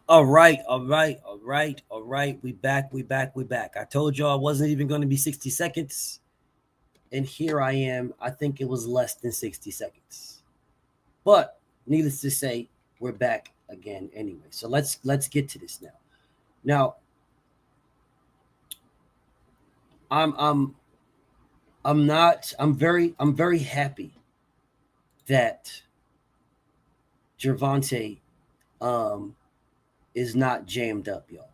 All right, all right, all right, all right. We back, we back, we back. I told y'all I wasn't even going to be 60 seconds. And here I am. I think it was less than 60 seconds. But needless to say, we're back again anyway. So let's get to this now. Now, I'm I'm I'm not I'm very happy that Gervonta um is not jammed up, y'all.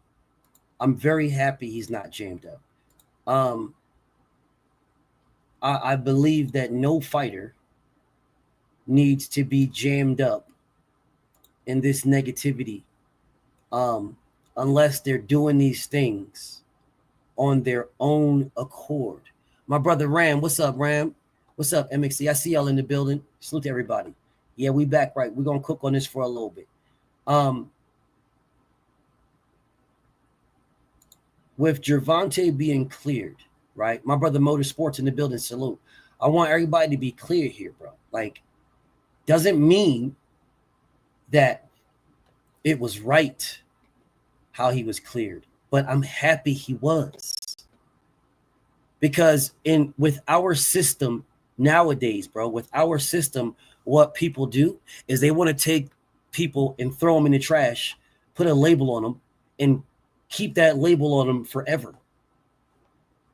I'm very happy he's not jammed up. Um I believe that no fighter needs to be jammed up in this negativity um, unless they're doing these things on their own accord. My brother Ram, what's up, Ram? What's up, MXC? I see y'all in the building. Salute to everybody. Yeah, we back right. We're gonna cook on this for a little bit. With Gervonta being cleared, right? My brother Motorsports in the building. Salute. I want everybody to be clear here, bro. Like, doesn't mean that it was right how he was cleared, but I'm happy he was. Because with our system nowadays, bro, with our system, what people do is they want to take people and throw them in the trash, put a label on them, and keep that label on them forever.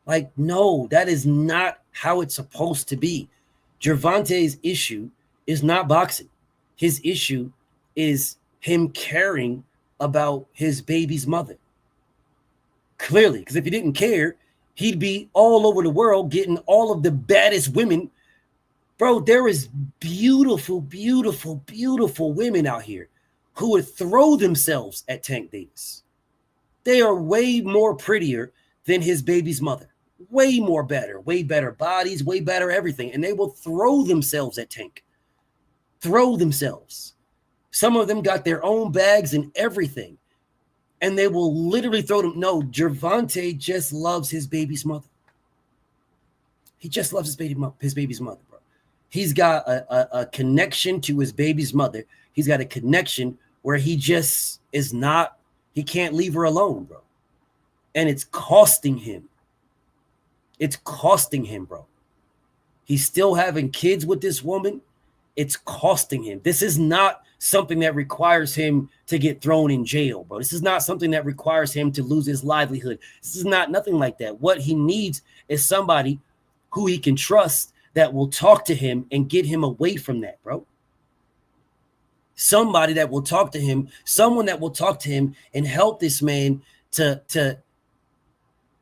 Like, no, that is not how it's supposed to be. Gervonta's issue is not boxing. His issue is him caring about his baby's mother. Clearly, because if he didn't care, he'd be all over the world getting all of the baddest women. Bro, there is beautiful, beautiful, beautiful women out here who would throw themselves at Tank Davis. They are way more prettier than his baby's mother. Way more better, way better bodies, way better everything. And they will throw themselves at Tank. Throw themselves. Some of them got their own bags and everything. And they will literally throw them. No, Gervonta just loves his baby's mother. He just loves his baby's mother, bro. He's got a connection to his baby's mother. He's got a connection where he just is not, he can't leave her alone, bro. And it's costing him. It's costing him, bro. He's still having kids with this woman. It's costing him. This is not something that requires him to get thrown in jail, bro. This is not something that requires him to lose his livelihood. This is not nothing like that. What he needs is somebody who he can trust that will talk to him and get him away from that, bro. Somebody that will talk to him, someone that will talk to him and help this man to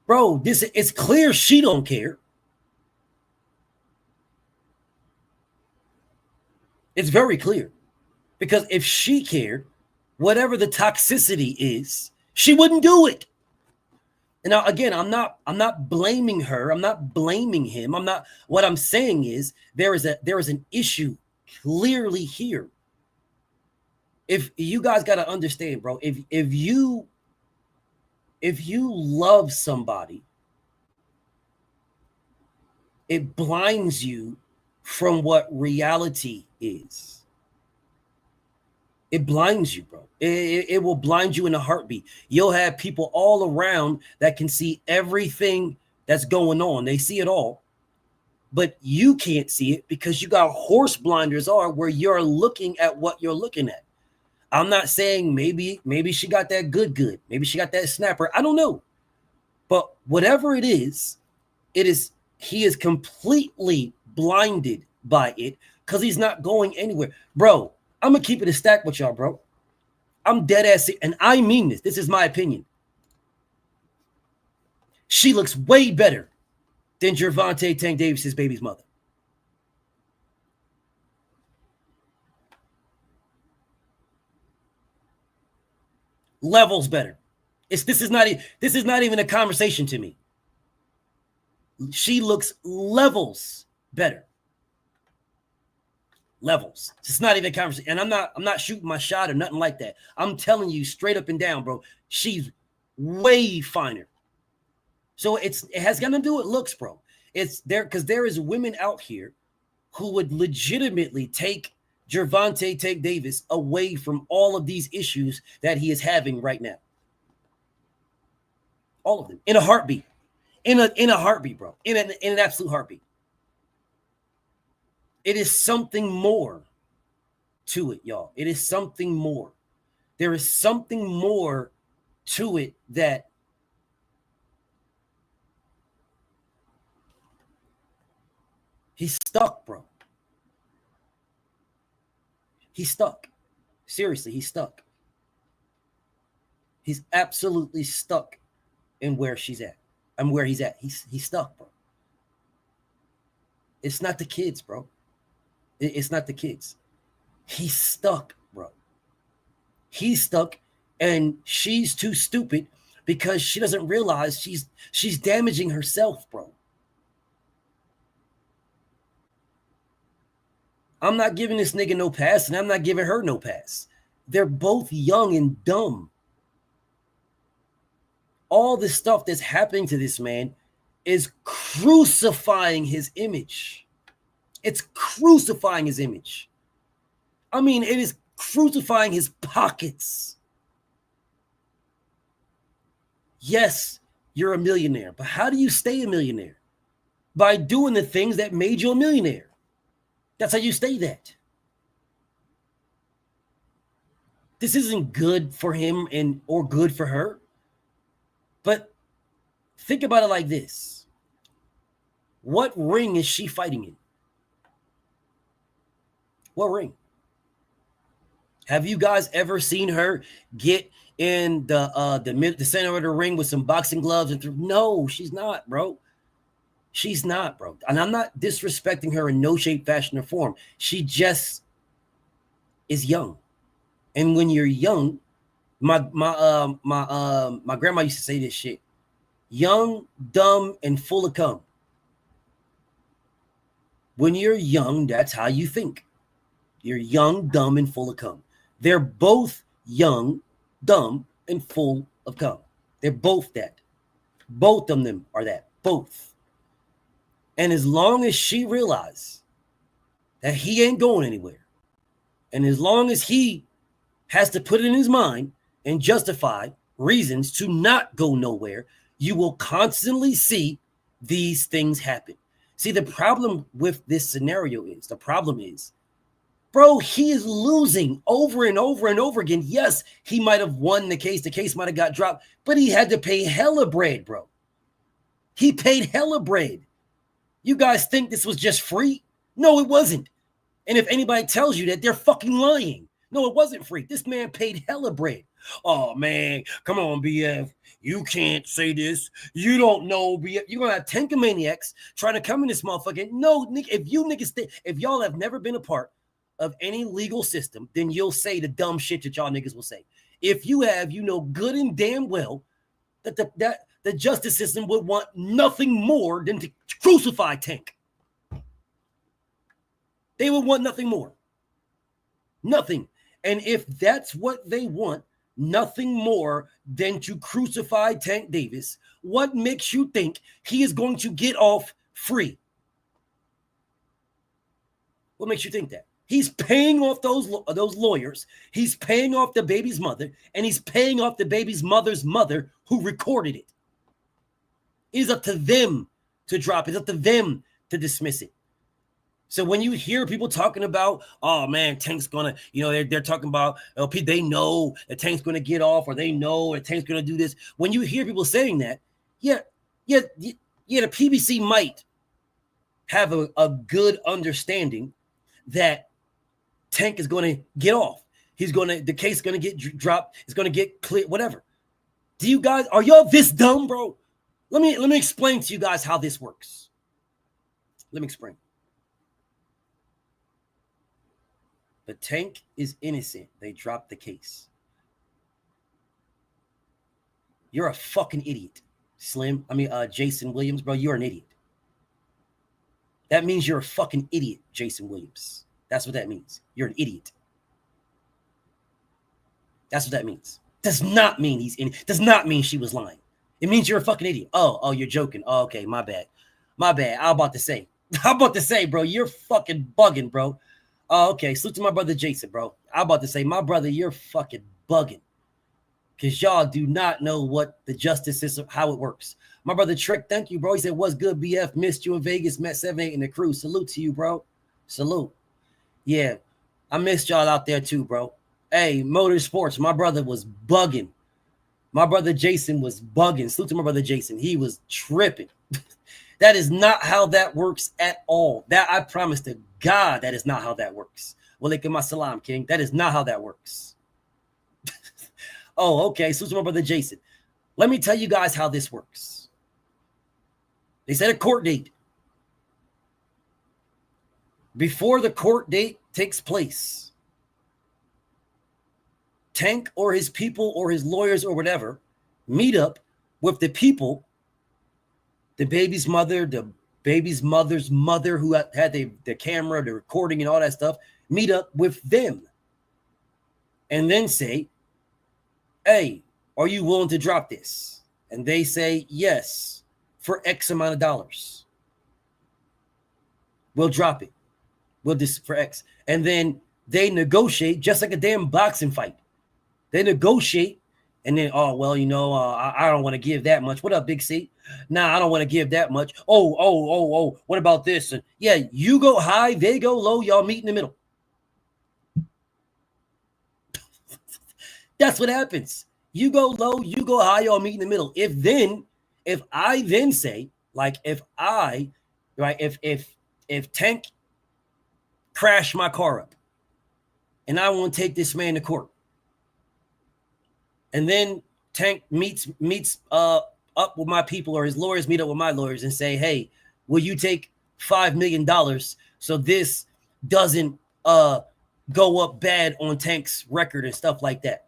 bro, this, it's clear she don't care. It's very clear. Because if she cared, whatever the toxicity is, she wouldn't do it. And now, again, I'm not blaming her. I'm not blaming him. What I'm saying is there is an issue clearly here. If you guys got to understand, bro, if you love somebody, it blinds you from what reality is. It blinds you, bro. It will blind you in a heartbeat. You'll have people all around that can see everything that's going on. They see it all, but you can't see it because you got horse blinders on where you're looking at what you're looking at. I'm not saying maybe she got that good. Maybe she got that snapper. I don't know. But whatever it is, he is completely blinded by it because he's not going anywhere. Bro, I'm going to keep it a stack with y'all, bro. I'm dead ass, and I mean this. This is my opinion. She looks way better than Gervonta Tank Davis' baby's mother. Levels better. This is not even a conversation to me. She looks levels better. Levels. It's not even a conversation. And I'm not shooting my shot or nothing like that. I'm telling you straight up and down, bro. She's way finer. So it has got to do with looks, bro. It's there because there is women out here who would legitimately take Gervonta Tank Davis away from all of these issues that he is having right now. All of them. In a heartbeat. In a heartbeat, bro. In an absolute heartbeat. It is something more to it, y'all. It is something more. There is something more to it that he's stuck, bro. He's stuck. Seriously, he's stuck. He's absolutely stuck in where she's at. And where he's at. He's stuck, bro. It's not the kids, bro. It's not the kids. He's stuck, bro. He's stuck, and she's too stupid because she doesn't realize she's damaging herself, bro. I'm not giving this nigga no pass, and I'm not giving her no pass. They're both young and dumb. All the stuff that's happening to this man is crucifying his image. It's crucifying his image. I mean, it is crucifying his pockets. Yes, you're a millionaire, but how do you stay a millionaire? By doing the things that made you a millionaire. That's how you stay that. This isn't good for him or good for her. But think about it like this. What ring is she fighting in? What ring? Have you guys ever seen her get in the center of the ring with some boxing gloves? No, she's not, bro. She's not, bro. And I'm not disrespecting her in no shape, fashion, or form. She just is young. And when you're young, my grandma used to say this shit. Young, dumb, and full of cum. When you're young, that's how you think. You're young, dumb, and full of cum. They're both young, dumb, and full of cum. They're both that. Both of them are that. Both. And as long as she realizes that he ain't going anywhere, and as long as he has to put it in his mind and justify reasons to not go nowhere, you will constantly see these things happen. See, the problem with this scenario is, bro, he is losing over and over and over again. Yes, he might have won the case might have got dropped, but he had to pay hella bread, bro. He paid hella bread. You guys think this was just free? No, it wasn't. And if anybody tells you that, they're fucking lying. No, it wasn't free. This man paid hella bread. Oh, man, come on, BF. You can't say this. You don't know, BF. You're going to have Tankamaniacs trying to come in this motherfucker. No, if you niggas if y'all have never been a part of any legal system, then you'll say the dumb shit that y'all niggas will say. If you have, you know good and damn well that the justice system would want nothing more than to crucify Tank. They would want nothing more. Nothing. And if that's what they want, nothing more than to crucify Tank Davis, what makes you think he is going to get off free? What makes you think that? He's paying off those lawyers. He's paying off the baby's mother, and he's paying off the baby's mother's mother who recorded it. It is up to them to drop it. It's up to them to dismiss it. So when you hear people talking about, oh man, Tank's gonna, they're talking about, they know that Tank's gonna get off, or they know that Tank's gonna do this. When you hear people saying that, yeah, the PBC might have a good understanding that Tank is gonna get off. The case is gonna get dropped. It's gonna get clear, whatever. Are y'all this dumb, bro? Let me explain to you guys how this works. Let me explain. But Tank is innocent. They dropped the case. You're a fucking idiot, Jason Williams, bro. You're an idiot. That means you're a fucking idiot, Jason Williams. That's what that means. You're an idiot. That's what that means. Does not mean does not mean she was lying. It means you're a fucking idiot. Oh, you're joking. Oh, okay, my bad. I'm about to say, bro, you're fucking bugging, bro. Oh, okay. Salute to my brother Jason, bro. I'm about to say, my brother, you're fucking bugging. Because y'all do not know what the justice system, how it works. My brother Trick, thank you, bro. He said, what's good, BF? Missed you in Vegas. Met 7-8 in the crew. Salute to you, bro. Salute. Yeah, I missed y'all out there too, bro. Hey, Motorsports, my brother was bugging. My brother Jason was bugging. Salute to my brother Jason. He was tripping. That is not how that works at all. That I promise to God, that is not how that works. Walaikum assalam, King. That is not how that works. Oh, okay. So, my brother Jason. Let me tell you guys how this works. They set a court date. Before the court date takes place, Tank or his people or his lawyers or whatever meet up with the people, the baby's mother's mother who had the camera, the recording and all that stuff, meet up with them and then say, hey, are you willing to drop this? And they say, yes, for X amount of dollars. We'll drop it. We'll just for X. And then they negotiate just like a damn boxing fight. They negotiate and then, oh, well, I don't want to give that much. What up, Big C? Nah, I don't want to give that much. Oh, what about this? And yeah, you go high, they go low, y'all meet in the middle. That's what happens. You go low, you go high, y'all meet in the middle. If I then say, like, if Tank crashed my car up and I want to take this man to court, and then Tank meets up with my people, or his lawyers meet up with my lawyers and say, hey, will you take $5 million so this doesn't go up bad on Tank's record and stuff like that?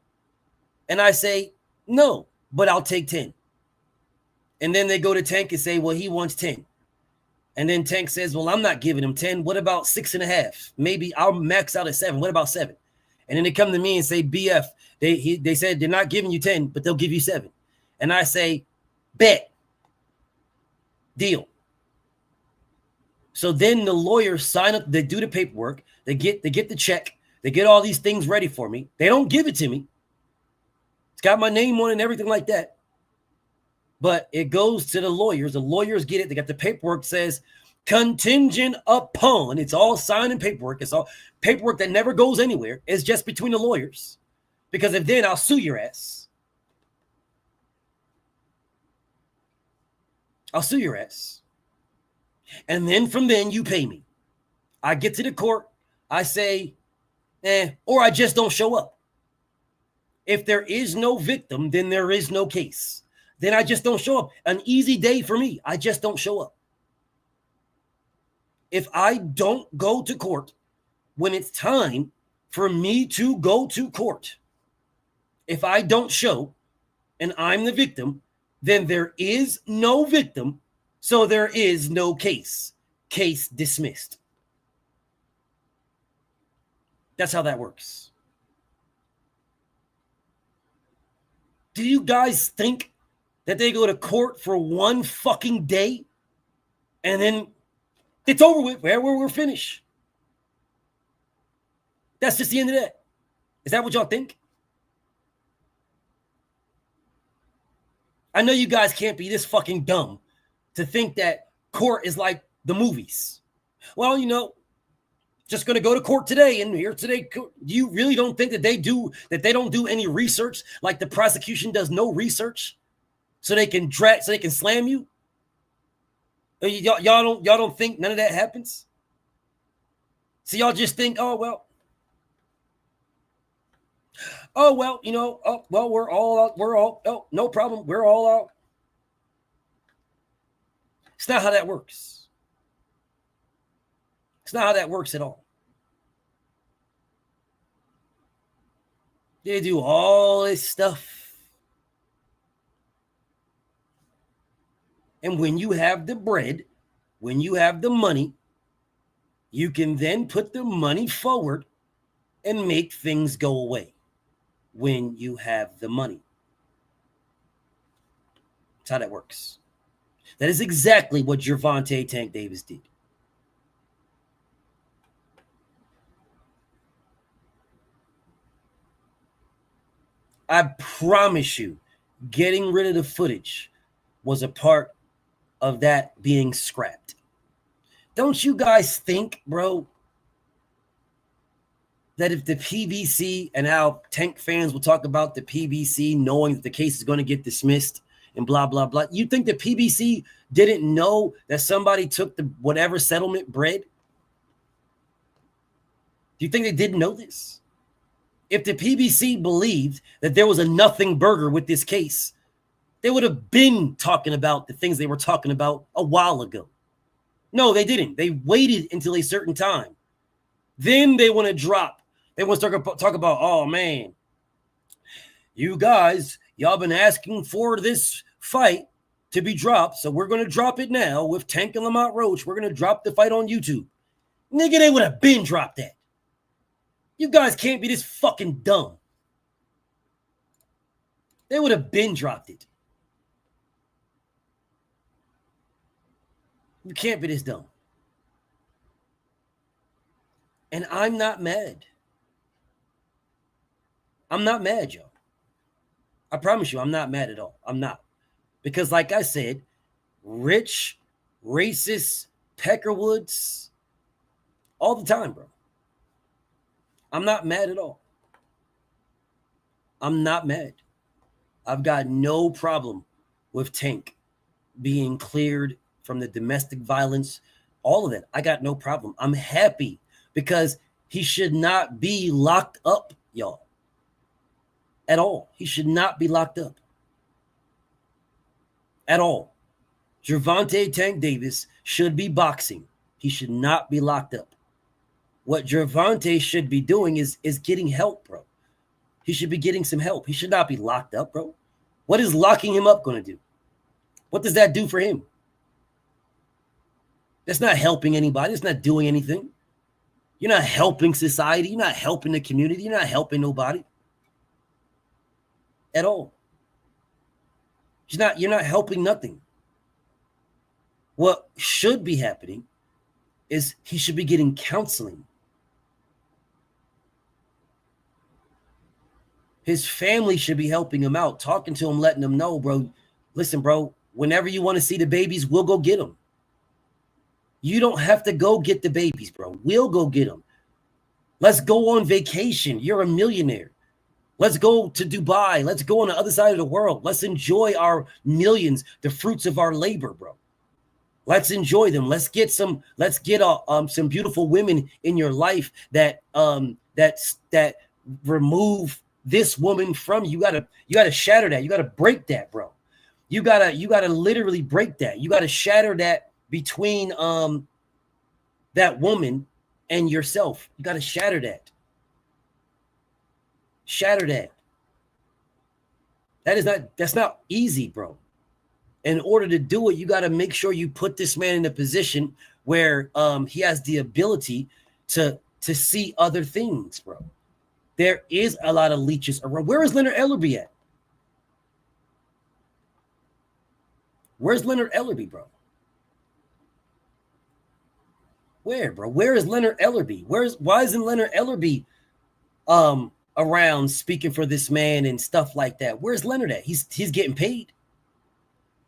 And I say, no, but I'll take 10. And then they go to Tank and say, well, he wants 10. And then Tank says, well, I'm not giving him 10. What about 6.5? Maybe I'll max out at 7. What about 7? And then they come to me and say, BF, they said they're not giving you 10, but they'll give you 7. And I say, bet. Deal. So then the lawyers sign up, they do the paperwork, they get the check, they get all these things ready for me. They don't give it to me. It's got my name on it and everything like that. But it goes to the lawyers. The lawyers get it. They got the paperwork, says contingent upon. It's all signed and paperwork. It's all paperwork that never goes anywhere. It's just between the lawyers. Because if then I'll sue your ass. I'll sue your ass. And then from then you pay me. I get to the court. I say, or I just don't show up. If there is no victim, then there is no case. Then I just don't show up. An easy day for me. I just don't show up. If I don't go to court when it's time for me to go to court, if I don't show and I'm the victim, then there is no victim, so there is no case. Case dismissed. That's how that works. Do you guys think that they go to court for one fucking day and then it's over with? We're finished. That's just the end of that. Is that what y'all think? I know you guys can't be this fucking dumb to think that court is like the movies. Well, just going to go to court today and here today. You really don't think that they don't do any research, like the prosecution does no research, so they can slam you? Y'all don't think none of that happens? So y'all just think, oh well, we're all out. No problem. We're all out. It's not how that works. It's not how that works at all. They do all this stuff. And when you have the bread, when you have the money, you can then put the money forward and make things go away when you have the money. That's how that works. That is exactly what Gervonta Tank Davis did. I promise you, getting rid of the footage was a part of that being scrapped. Don't you guys think, bro, that if the PBC, and how Tank fans will talk about the PBC knowing that the case is going to get dismissed and blah, blah, blah. You think the PBC didn't know that somebody took the whatever settlement bread? Do you think they didn't know this? If the PBC believed that there was a nothing burger with this case, they would have been talking about the things they were talking about a while ago. No, they didn't. They waited until a certain time. Then they want to drop. They want to talk about, oh, man, you guys, y'all been asking for this fight to be dropped, so we're going to drop it now with Tank and Lamont Roach. We're going to drop the fight on YouTube. Nigga, they would have been dropped that. You guys can't be this fucking dumb. They would have been dropped it. You can't be this dumb. And I'm not mad. I'm not mad, y'all. I promise you, I'm not mad at all. I'm not. Because like I said, rich, racist Peckerwoods all the time, bro. I'm not mad at all. I'm not mad. I've got no problem with Tank being cleared from the domestic violence, all of that. I got no problem. I'm happy because he should not be locked up, y'all. At all. He should not be locked up. At all. Gervonta Tank Davis should be boxing. He should not be locked up. What Gervonta should be doing is getting help, bro. He should be getting some help. He should not be locked up, bro. What is locking him up going to do? What does that do for him? That's not helping anybody. It's not doing anything. You're not helping society. You're not helping the community. You're not helping nobody. At all. You're not helping nothing. What should be happening is he should be getting counseling. His family should be helping him out, talking to him, letting him know, bro, listen, bro, whenever you want to see the babies, we'll go get them. You don't have to go get the babies, bro. We'll go get them. Let's go on vacation. You're a millionaire. Let's go to Dubai. Let's go on the other side of the world. Let's enjoy our millions, the fruits of our labor, bro. Let's enjoy them. Let's get some beautiful women in your life that remove this woman from you. You gotta shatter that. You gotta break that, bro. You gotta literally break that. You gotta shatter that between that woman and yourself. You gotta shatter that. Shatter that. That's not easy, bro. In order to do it, you got to make sure you put this man in a position where he has the ability to see other things, bro. There is a lot of leeches around. Where is Leonard Ellerby at? Where's Leonard Ellerby, bro? Where, bro? Where is Leonard Ellerby? Why isn't Leonard Ellerby around speaking for this man and stuff like that? Where's Leonard at? He's getting paid.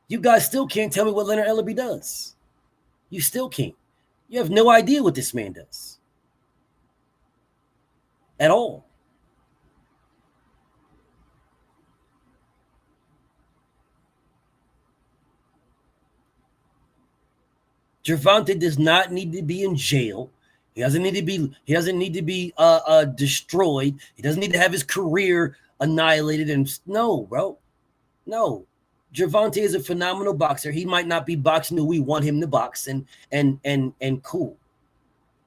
You guys still can't tell me what Leonard Ellerby does. You still can't. You have no idea what this man does. At all. Gervonta does not need to be in jail. He doesn't need to be destroyed. He doesn't need to have his career annihilated. And no, bro. No. Gervonta is a phenomenal boxer. He might not be boxing who we want him to box, and cool.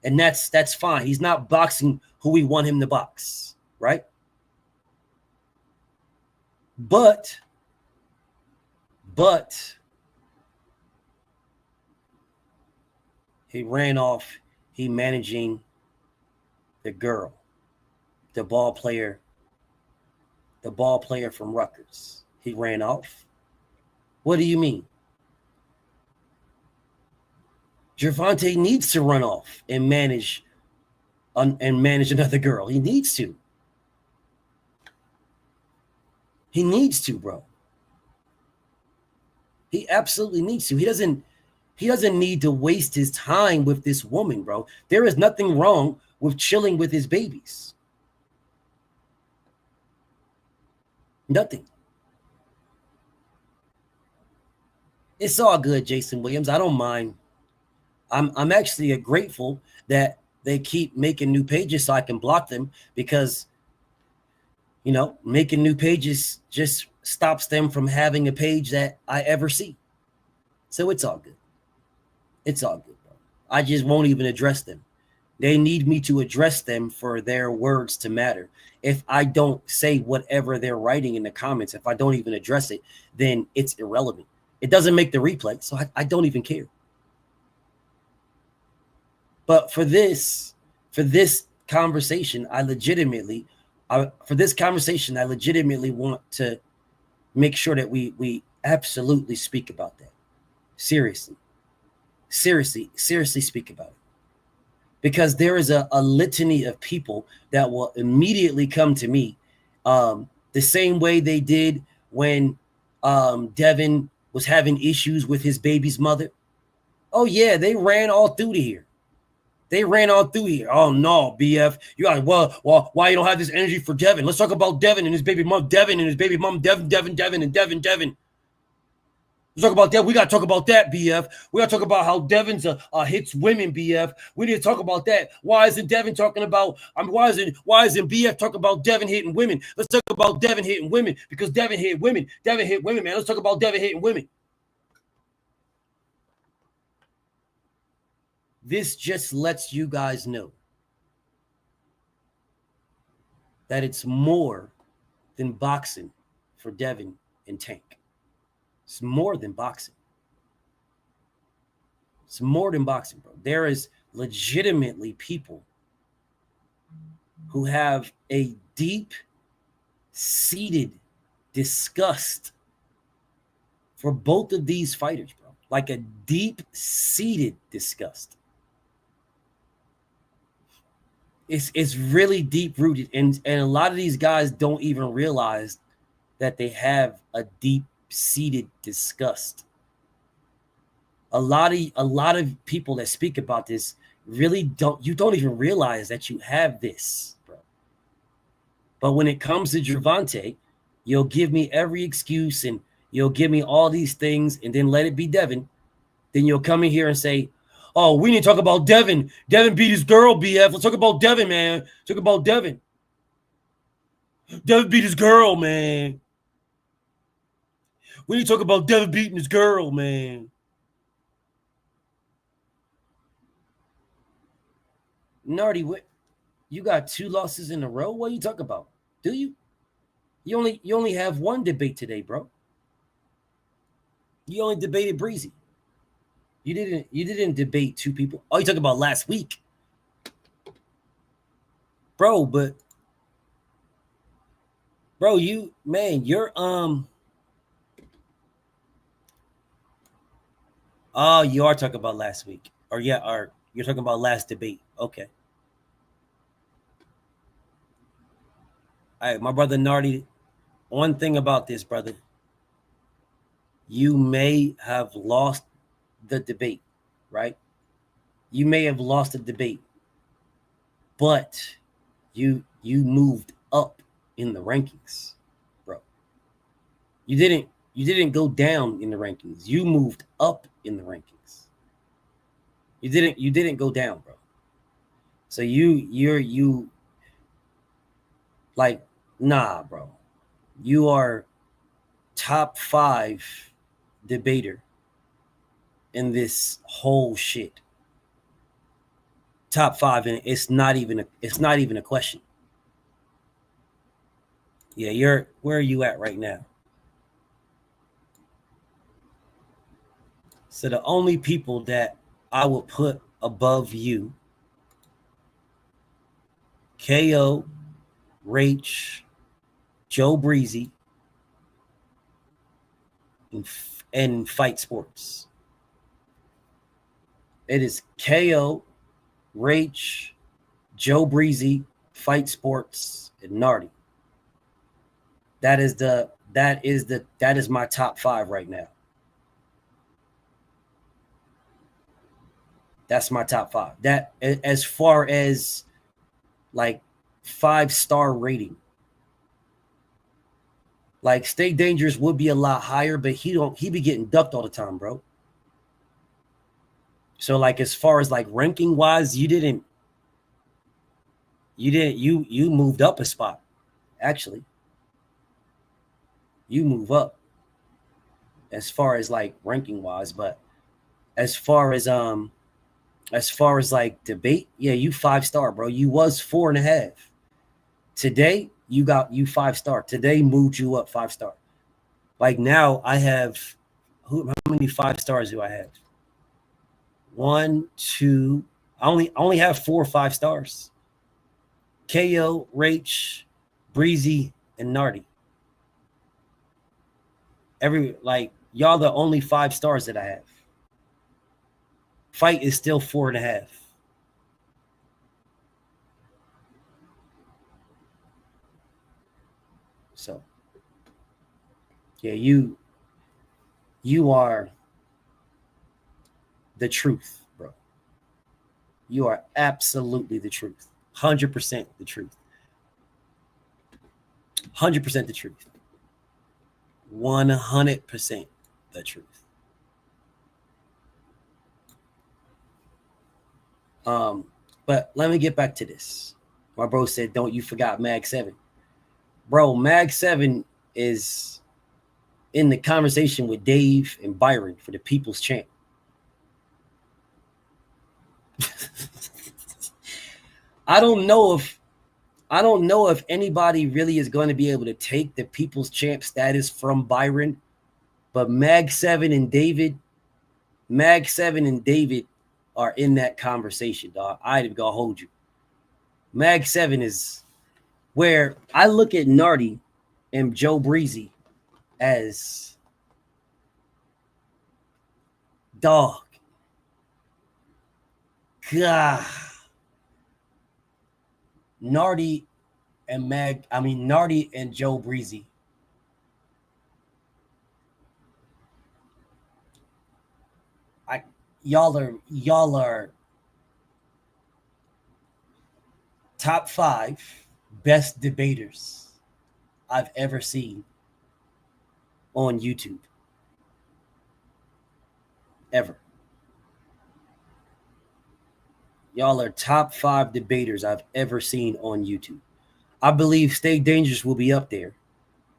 And that's fine. He's not boxing who we want him to box, right? But he ran off. He managing the girl, the ball player from Rutgers. He ran off. What do you mean? Gervonta needs to run off and manage another girl. He needs to. He needs to, bro. He absolutely needs to. He doesn't need to waste his time with this woman, bro. There is nothing wrong with chilling with his babies. Nothing. It's all good, Jason Williams. I don't mind. I'm actually grateful that they keep making new pages so I can block them, because making new pages just stops them from having a page that I ever see. So it's all good. It's all good, bro. I just won't even address them. They need me to address them for their words to matter. If I don't say whatever they're writing in the comments, if I don't even address it, then it's irrelevant. It doesn't make the replay, so I don't even care. But for this conversation, I legitimately want to make sure that we absolutely speak about that. Seriously speak about it. Because there is a litany of people that will immediately come to me, the same way they did when Devin was having issues with his baby's mother. Oh yeah, they ran all through here. Oh no, BF, you got why you don't have this energy for Devin? Let's talk about Devin and his baby mom, Devin. Let's talk about that. We got to talk about that, BF. We got to talk about how Devin's hits women, BF. We need to talk about that. Why isn't Devin talking about? Why isn't BF talking about Devin hitting women? Let's talk about Devin hitting women, because Devin hit women. Devin hit women, man. Let's talk about Devin hitting women. This just lets you guys know that it's more than boxing for Devin and Tank. It's more than boxing. It's more than boxing, bro. There is legitimately people who have a deep-seated disgust for both of these fighters, bro. Like a deep-seated disgust. It's really deep-rooted, and a lot of these guys don't even realize that they have a deep-seated disgust. A lot of people that speak about this really don't even realize that you have this, bro. But when it comes to Gervonta, you'll give me every excuse and you'll give me all these things, and then let it be Devin. Then you'll come in here and say, oh, we need to talk about Devin. Devin beat his girl, BF. Let's talk about Devin, man. Talk about Devin. Devin beat his girl, man. We need to talk about Devin beating his girl, man. Nardi, what? You got 2 losses in a row? What are you talking about? Do you? You only have one debate today, bro. You only debated Breezy. You didn't debate 2 people. Oh, you talking about last week, bro? But bro, you're oh, you are talking about last week, or you're talking about last debate. Okay. All right, my brother Nardi. One thing about this, brother, you may have lost the debate, right? You may have lost the debate, but you moved up in the rankings, bro. You didn't go down in the rankings. You moved up in the rankings. You didn't go down, bro. So you're like, nah, bro. You are top 5 debater in this whole shit. Top 5, and it's not even a question. Yeah, where are you at right now? So the only people that I will put above you: KO, Rach, Joe Breezy, and Fight Sports. It is KO, Rach, Joe Breezy, Fight Sports, and Nardi. That is the that is my top 5 right now. That's my top 5. That, as far as like 5-star rating. Like Stay Dangerous would be a lot higher, but he be getting ducked all the time, bro. So like as far as like ranking wise, you moved up a spot. Actually, you move up as far as like ranking wise, but as far as like debate, yeah, you 5-star, bro. You was 4.5. Today you 5-star. Today moved you up 5-star. Like now I have how many 5 stars do I have? 1, 2. I only have 4 or 5 stars. KO, Rach, Breezy, and Nardi. Y'all the only 5 stars that I have. Fight is still 4.5. So yeah, you are the truth, bro. You are absolutely the truth. 100% the truth. 100% the truth. 100% the truth. But let me get back to this. My bro said, don't you forgot Mag 7. Bro, Mag 7 is in the conversation with Dave and Byron for the People's Champ. I don't know if anybody really is going to be able to take the People's Champ status from Byron, but Mag 7 and David are in that conversation, dog. I ain't gonna hold you. Mag 7 is where I look at Nardi and Joe Breezy as dog. God. Nardi and Joe Breezy. Y'all are top 5 best debaters I've ever seen on YouTube. Ever. Y'all are top 5 debaters I've ever seen on YouTube. I believe Stay Dangerous will be up there,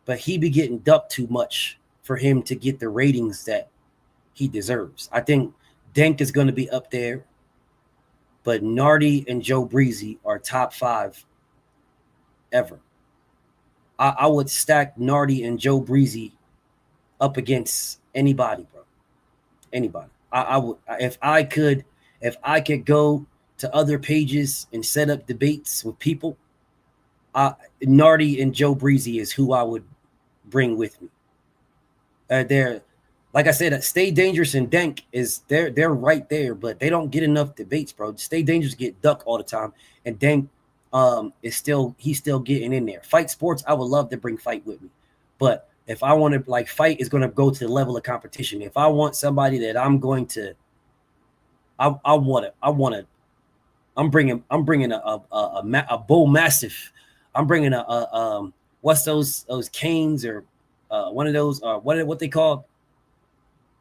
but he be getting ducked too much for him to get the ratings that he deserves. I think Denk is going to be up there, but Nardi and Joe Breezy are top 5 ever. I would stack Nardi and Joe Breezy up against anybody, bro. Anybody. I would, if I could go to other pages and set up debates with people, Nardi and Joe Breezy is who I would bring with me. They're, like I said, Stay Dangerous and Denk they're right there, but they don't get enough debates, bro. Stay Dangerous get ducked all the time, and Denk he's still getting in there. Fight Sports, I would love to bring Fight with me, but if I want to, like, Fight is going to go to the level of competition. If I want somebody that I'm going to, I'm bringing a Bull Mastiff. I'm bringing what's those canes, or one of those, what they call,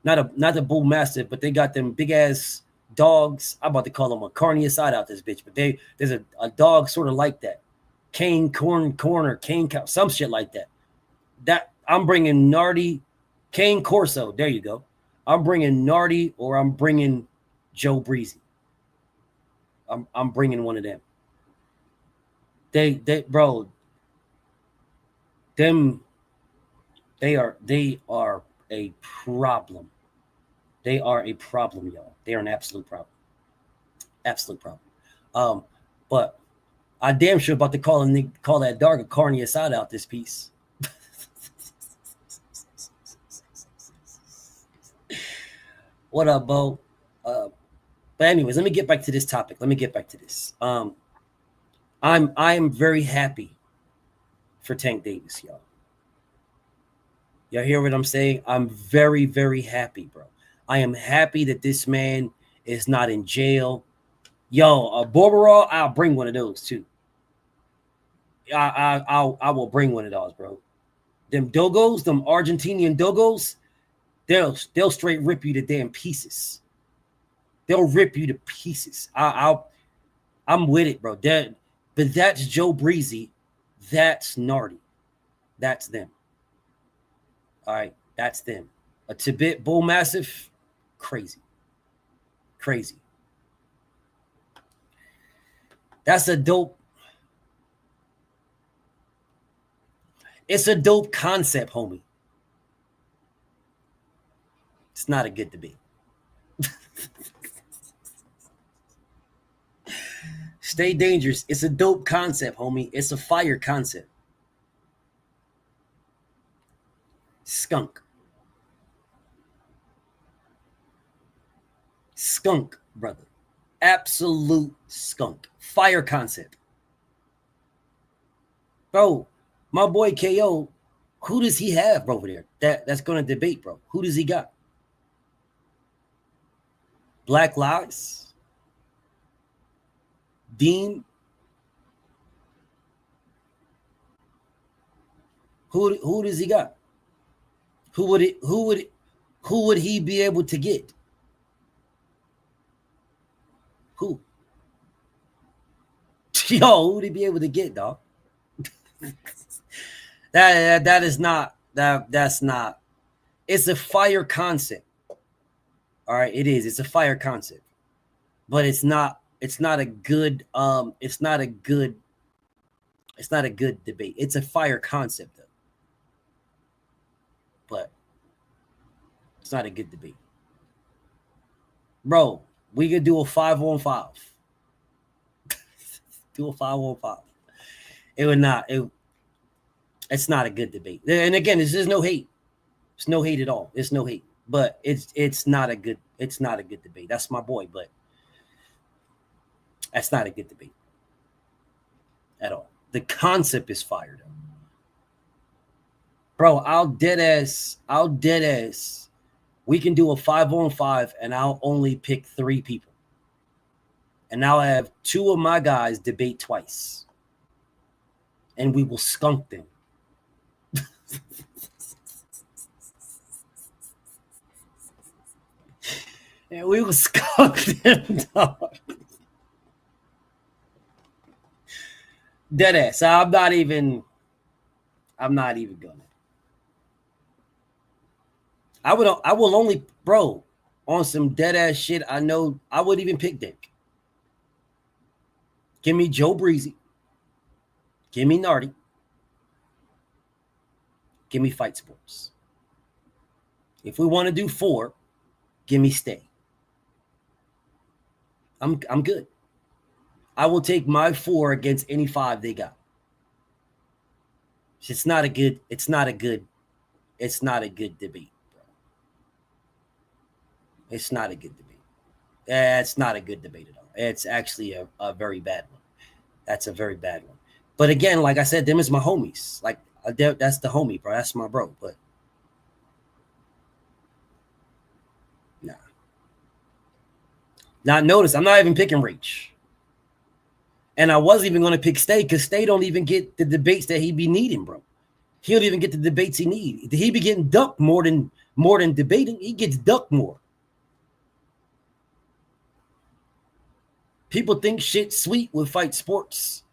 not the Bull Mastiff, but they got them big ass dogs. I'm about to call them a carny aside out this bitch, but there's a dog sort of like that, cane corner, cane cow, some shit like that. That I'm bringing Nardi, Cane Corso. There you go. I'm bringing Nardi, or I'm bringing Joe Breezy. I'm bringing one of them. They bro, them, they are a problem. They are a problem, y'all. They are an absolute problem. Absolute problem. But I damn sure about to call that dog a carny aside out this piece. What up, Bo? But anyways, let me get back to this topic. I am very happy for Tank Davis, y'all. Y'all hear what I'm saying? I'm very, very happy, bro. I am happy that this man is not in jail. Yo, Borberall, I'll bring one of those too. I will bring one of those, bro. Them dogos, them Argentinian dogos, they'll straight rip you to damn pieces. They'll rip you to pieces. I'm with it, bro. But that's Joe Breezy. That's Nardi. That's them. All right, that's them. A Tibet Bull Massive, crazy. Crazy. That's a dope. It's a dope concept, homie. It's not a good debate. Stay dangerous. It's a dope concept, homie. It's a fire concept. Skunk. Skunk, brother. Absolute skunk. Fire concept. Bro, my boy KO, who does he have over there that's going to debate, bro? Who does he got? Black Lives? Dean? Who does he got? Who would he be able to get? Who? Yo, who would he be able to get, dog? That is not that's not. It's a fire concept. All right, it is. It's a fire concept, but it's not a good it's not a good debate. It's a fire concept though, but it's not a good debate, bro. We could do a 5-on-5. Do a 5-on-5. It would not. It's not a good debate. And again, this is no hate. It's no hate at all. It's no hate. But it's not a good debate. That's my boy, but that's not a good debate at all. The concept is fire though. Bro, I'll dead ass. We can do a 5-on-5 and I'll only pick 3 people. And I'll have 2 of my guys debate twice. And we will skunk them. And we will skunk them, dog. Dead ass. I'm not even gonna. I will only, bro, on some dead ass shit. I know I would even pick Dick. Give me Joe Breezy. Give me Nardi. Give me Fight Sports. If we want to do 4, give me Stay. I'm good. I will take my 4 against any 5 they got. It's not a good debate, bro. It's not a good debate. It's not a good debate at all. It's actually a very bad one. That's a very bad one. But again, like I said, them is my homies. Like that's the homie, bro. That's my bro. But nah. Now notice I'm not even picking Rach. And I wasn't even going to pick Stay because Stay don't even get the debates that he be needing, bro. He don't even get the debates he need. He be getting ducked more than debating. He gets ducked more. People think shit's sweet with Fight Sports.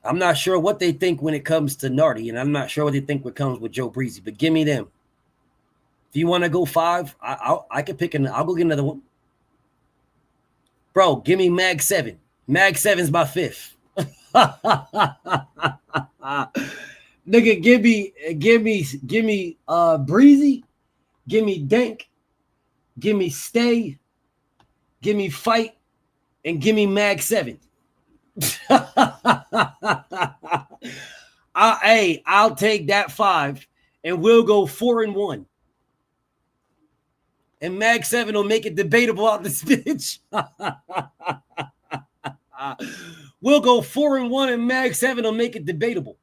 I'm not sure what they think when it comes to Nardi, and I'm not sure what they think when it comes with Joe Breezy, but give me them. If you want to go 5, I can pick I'll go get another one. Bro, give me Mag 7. Mag 7's my 5th. Nigga, give me Breezy, give me Dank, give me Stay, give me Fight, and give me Mag 7. I'll take that 5 and we'll go 4-1. And Mag 7 will make it debatable out this bitch. We'll go 4-1 and Mag 7 will make it debatable.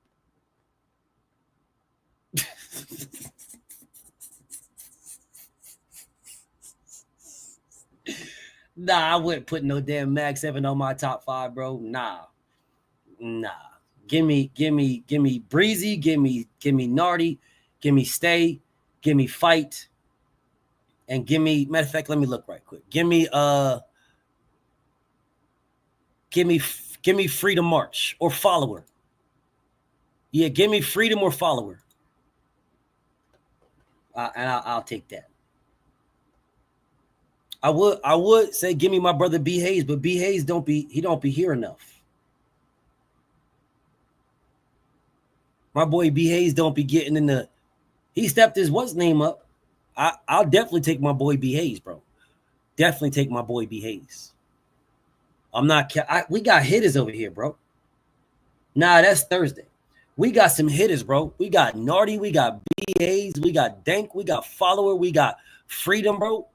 Nah, I wouldn't put no damn Mag 7 on my top 5, bro. Nah. Give me Breezy, give me Nardy, give me Stay, give me Fight, and give me, matter of fact, let me look right quick. Give me Freedom March or Follower. Yeah, give me Freedom or Follower. And I'll take that. I would say give me my brother B Hayes, but B Hayes don't be here enough. My boy B Hayes don't be getting in the. He stepped his what's name up. I'll definitely take my boy B Hayes, bro. Definitely take my boy B Hayes. I'm not. We got hitters over here, bro. Nah, that's Thursday. We got some hitters, bro. We got Nardy, we got B Hayes, we got Dank, we got Follower, we got Freedom, bro.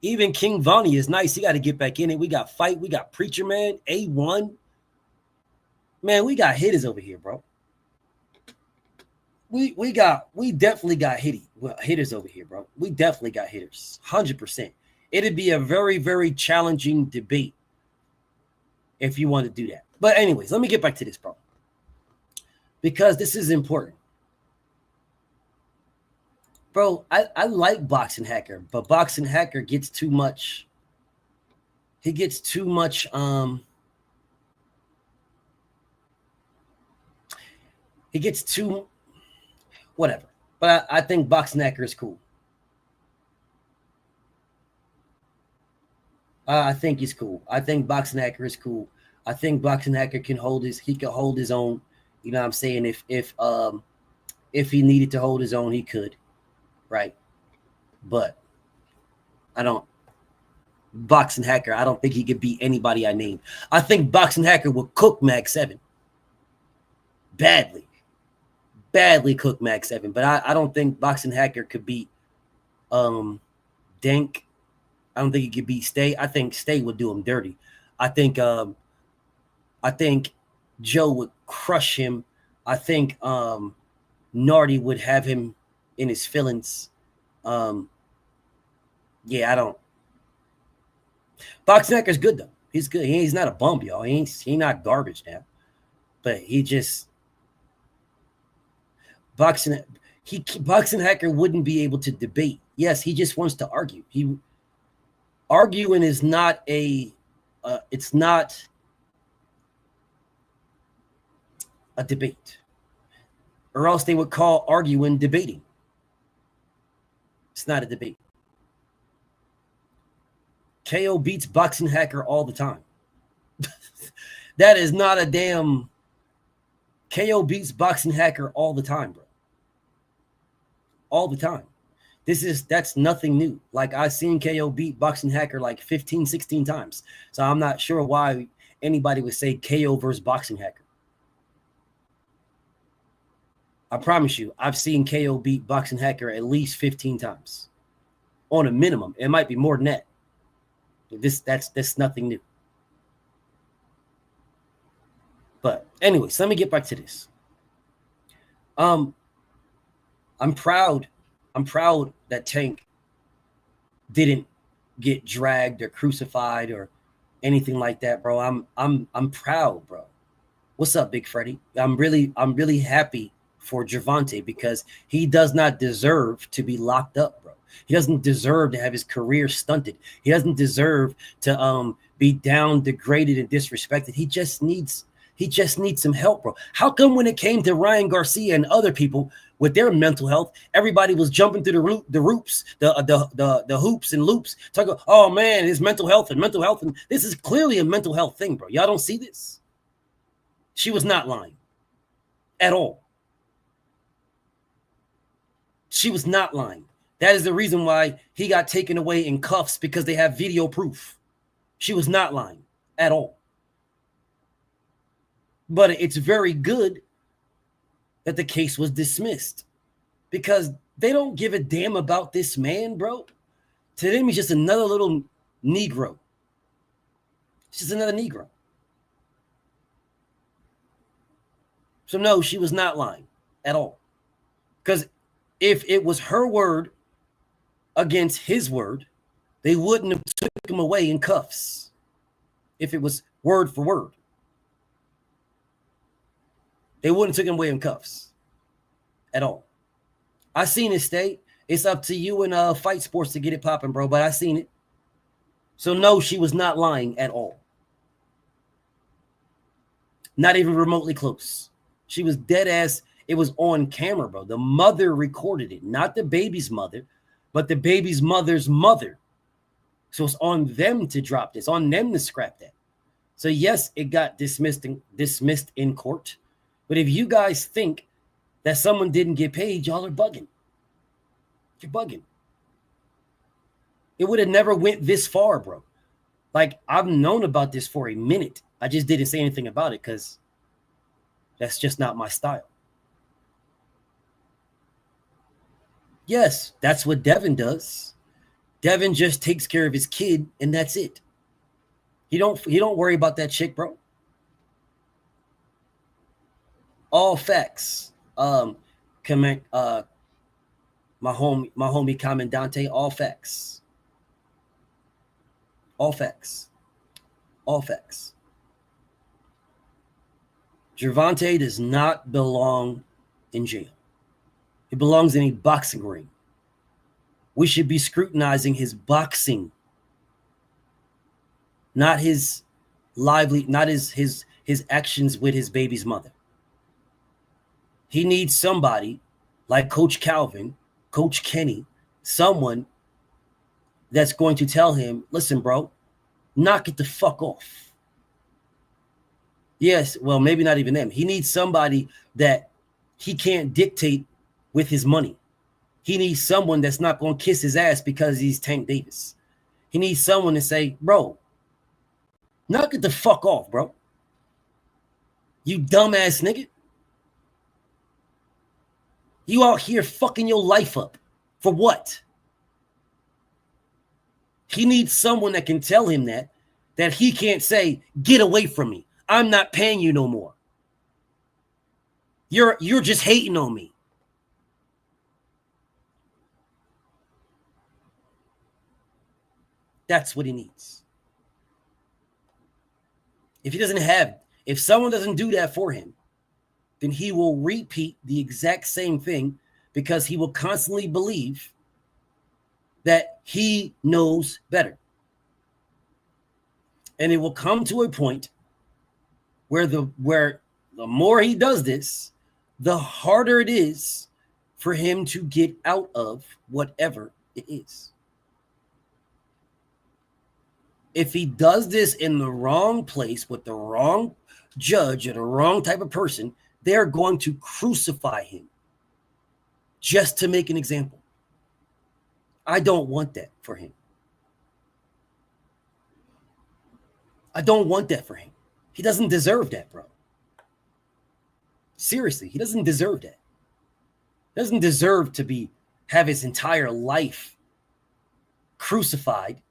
Even King Vonnie is nice. He got to get back in it. We got Fight. We got Preacher Man. A1. Man, we got hitters over here, bro. We definitely got hitters over here, bro. We definitely got hitters. 100%. It'd be a very, very challenging debate if you want to do that. But anyways, let me get back to this, bro. Because this is important. Bro, I like Boxing Hacker, but Boxing Hacker gets too much. He gets too much. He gets too whatever. But I think Boxing Hacker is cool. I think he's cool. I think Boxing Hacker is cool. I think Boxing Hacker can hold his own. You know what I'm saying? If he needed to hold his own, he could. Right. But Boxing Hacker, I don't think he could beat anybody I named. I think Boxing Hacker would cook Mag 7. Badly cook Mag 7. But I don't think Boxing Hacker could beat Dank. I don't think he could beat Stay. I think Stay would do him dirty. I think Joe would crush him. I think Nardy would have him in his feelings. Yeah, I don't. Boxing Hacker's good though. He's good. He's not a bum, y'all. He's not garbage now. But he just Boxing Hacker wouldn't be able to debate. Yes, he just wants to argue. Arguing is not it's not a debate. Or else they would call arguing debating. It's not a debate. KO beats Boxing Hacker all the time. That is not a damn. KO beats Boxing Hacker all the time, bro. All the time. That's nothing new. Like, I've seen KO beat Boxing Hacker like 15, 16 times. So I'm not sure why anybody would say KO versus Boxing Hacker. I promise you, I've seen KO beat Boxing Hacker at least 15 times. On a minimum. It might be more than that. That's nothing new. But anyways, let me get back to this. I'm proud that Tank didn't get dragged or crucified or anything like that, bro. I'm proud, bro. What's up, Big Freddy? I'm really happy for Gervonta because he does not deserve to be locked up, bro. He doesn't deserve to have his career stunted. He doesn't deserve to be down, degraded, and disrespected. He just needs some help, bro. How come when it came to Ryan Garcia and other people with their mental health, everybody was jumping through the hoops and loops, talking, oh man, his mental health, and this is clearly a mental health thing, bro. Y'all don't see this? She was not lying at all. She was not lying. That is the reason why he got taken away in cuffs, because they have video proof. She was not lying at all. But it's very good that the case was dismissed because they don't give a damn about this man, bro. To them, he's just another little Negro. It's just another Negro. So no, she was not lying at all. Because if it was her word against his word, They wouldn't have took him away in cuffs if it was word for word. They wouldn't have took him away in cuffs at all. I seen it, State. It's up to you and Fight Sports to get it popping, bro, but I seen it. So no, she was not lying at all. Not even remotely close. She was dead ass. It was on camera, bro. The mother recorded it, not the baby's mother, but the baby's mother's mother. So it's on them to drop this, on them to scrap that. So yes, it got dismissed in court. But if you guys think that someone didn't get paid, y'all are bugging. You're bugging. It would have never went this far, bro. Like, I've known about this for a minute. I just didn't say anything about it because that's just not my style. Yes, that's what Devin does. Devin just takes care of his kid, and that's it. He don't worry about that chick, bro. All facts. My homie Commandante, all facts. All facts. All facts. Gervonta does not belong in jail. He belongs in a boxing ring. We should be scrutinizing his boxing, not his his actions with his baby's mother. He needs somebody like Coach Calvin, Coach Kenny, someone that's going to tell him, listen, bro, knock it the fuck off. Yes, well, maybe not even them. He needs somebody that he can't dictate with his money. He needs someone that's not going to kiss his ass because he's Tank Davis. He needs someone to say, bro, knock it the fuck off, bro. You dumbass nigga. You out here fucking your life up. For what? He needs someone that can tell him that he can't say, get away from me. I'm not paying you no more. You're just hating on me. That's what he needs. If someone doesn't do that for him, then he will repeat the exact same thing because he will constantly believe that he knows better. And it will come to a point where the more he does this, the harder it is for him to get out of whatever it is. If he does this in the wrong place with the wrong judge or the wrong type of person, they're going to crucify him just to make an example. I don't want that for him. I don't want that for him. He doesn't deserve that, bro. Seriously, he doesn't deserve that. He doesn't deserve to have his entire life crucified.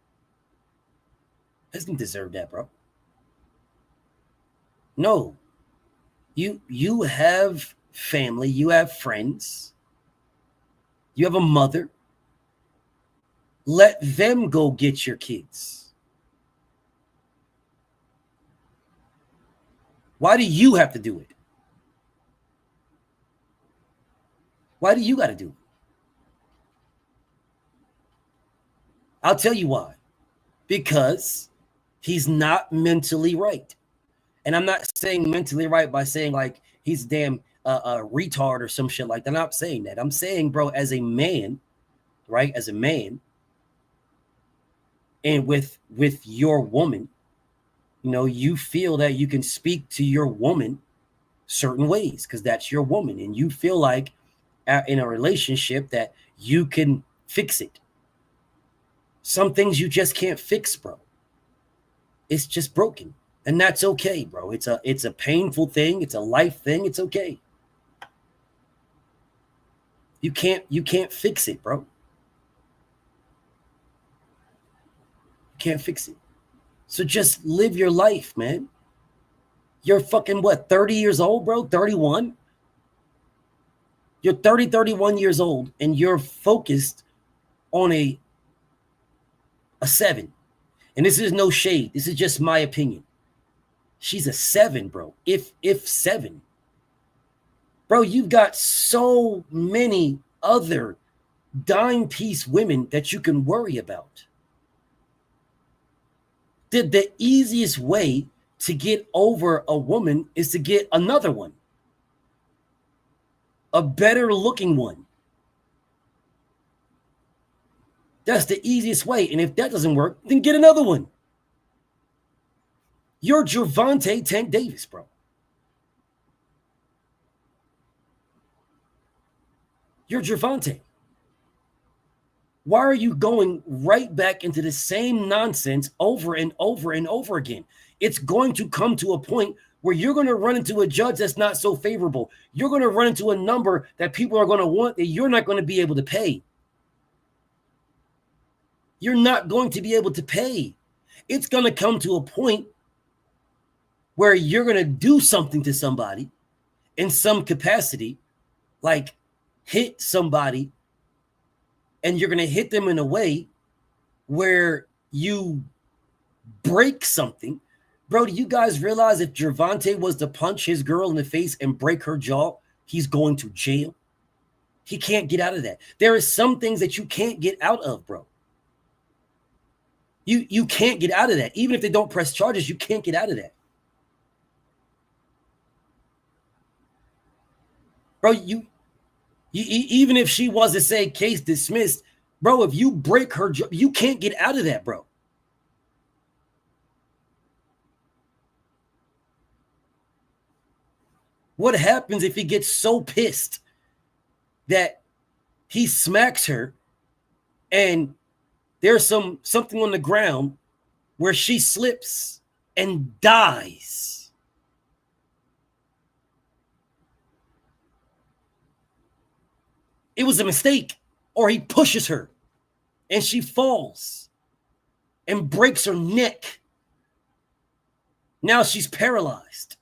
He doesn't deserve that, bro. No. You have family, you have friends, you have a mother. Let them go get your kids. Why do you have to do it? Why do you got to do it? I'll tell you why. Because he's not mentally right. And I'm not saying mentally right by saying like he's damn retard or some shit like that. I'm not saying that. I'm saying, bro, as a man, right? As a man, and with your woman, you know, you feel that you can speak to your woman certain ways because that's your woman. And you feel like in a relationship that you can fix it. Some things you just can't fix, bro. It's just broken. And that's okay, bro. It's a painful thing. It's a life thing. It's okay. You can't fix it, bro. You can't fix it. So just live your life, man. You're fucking what, 30 years old, bro? 31? You're 30, 31 years old, and you're focused on a A 7. And this is no shade. This is just my opinion. She's a 7, bro. If 7. Bro, you've got so many other dime piece women that you can worry about. The easiest way to get over a woman is to get another one. A better looking one. That's the easiest way. And if that doesn't work, then get another one. You're Gervonta Tank Davis, bro. You're Gervonta. Why are you going right back into the same nonsense over and over and over again? It's going to come to a point where you're going to run into a judge that's not so favorable. You're going to run into a number that people are going to want that you're not going to be able to pay. You're not going to be able to pay. It's going to come to a point where you're going to do something to somebody in some capacity, like hit somebody, and you're going to hit them in a way where you break something. Bro, do you guys realize if Gervonta was to punch his girl in the face and break her jaw, he's going to jail? He can't get out of that. There are some things that you can't get out of, bro. You can't get out of that. Even if they don't press charges, you can't get out of that. Bro, even if she was to say case dismissed, bro, if you break her jaw, you can't get out of that, bro. What happens if he gets so pissed that he smacks her and there's something on the ground where she slips and dies? It was a mistake. Or he pushes her and she falls and breaks her neck. Now she's paralyzed.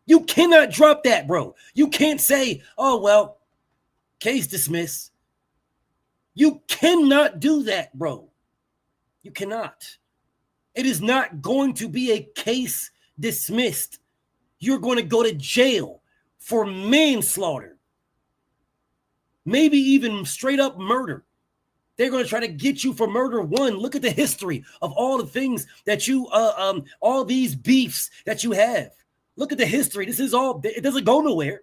You cannot drop that, bro. You can't say, oh, well, case dismissed. You cannot do that, bro. You cannot. It is not going to be a case dismissed. You're going to go to jail for manslaughter. Maybe even straight up murder. They're going to try to get you for murder 1. Look at the history of all the things that you, all these beefs that you have. Look at the history. This is all, it doesn't go nowhere.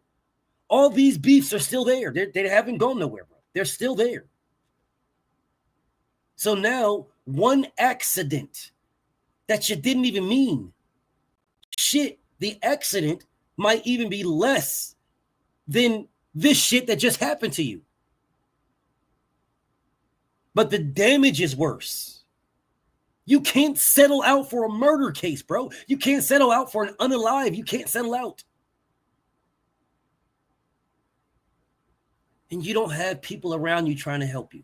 All these beefs are still there. They haven't gone nowhere, bro. They're still there. So now, one accident that you didn't even mean. Shit, the accident might even be less than this shit that just happened to you. But the damage is worse. You can't settle out for a murder case, bro. You can't settle out for an unalive. You can't settle out. And you don't have people around you trying to help you.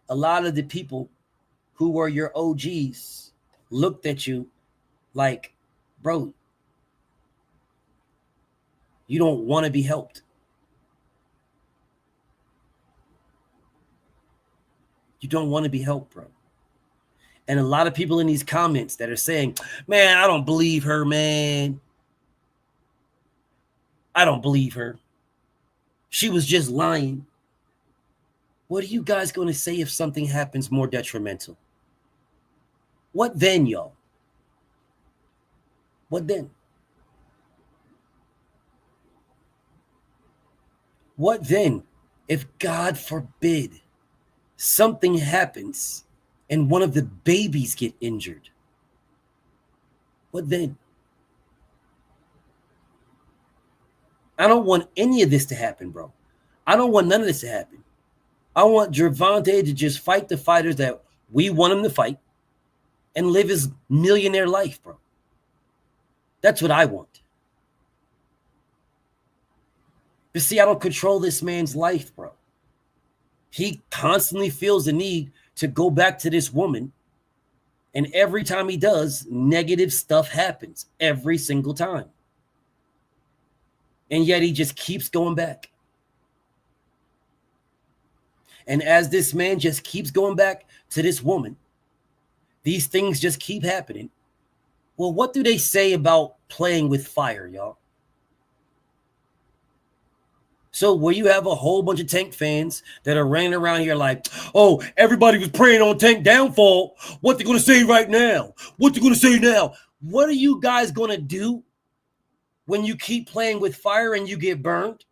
A lot of the people who were your OGs looked at you like, bro, you don't want to be helped. You don't want to be helped, bro. And a lot of people in these comments that are saying, man, I don't believe her, man. I don't believe her. She was just lying. What are you guys going to say if something happens more detrimental? What then, y'all? What then? What then if, God forbid, something happens and one of the babies get injured? What then? I don't want any of this to happen, bro. I don't want none of this to happen. I want Gervonta to just fight the fighters that we want him to fight and live his millionaire life, bro. That's what I want. But see, I don't control this man's life, bro. He constantly feels the need to go back to this woman. And every time he does, negative stuff happens every single time. And yet he just keeps going back. And as this man just keeps going back to this woman, these things just keep happening. Well, what do they say about playing with fire, y'all? So where you have a whole bunch of Tank fans that are running around here like, oh, everybody was praying on Tank downfall. What they going to say right now? What they going to say now? What are you guys going to do when you keep playing with fire and you get burned?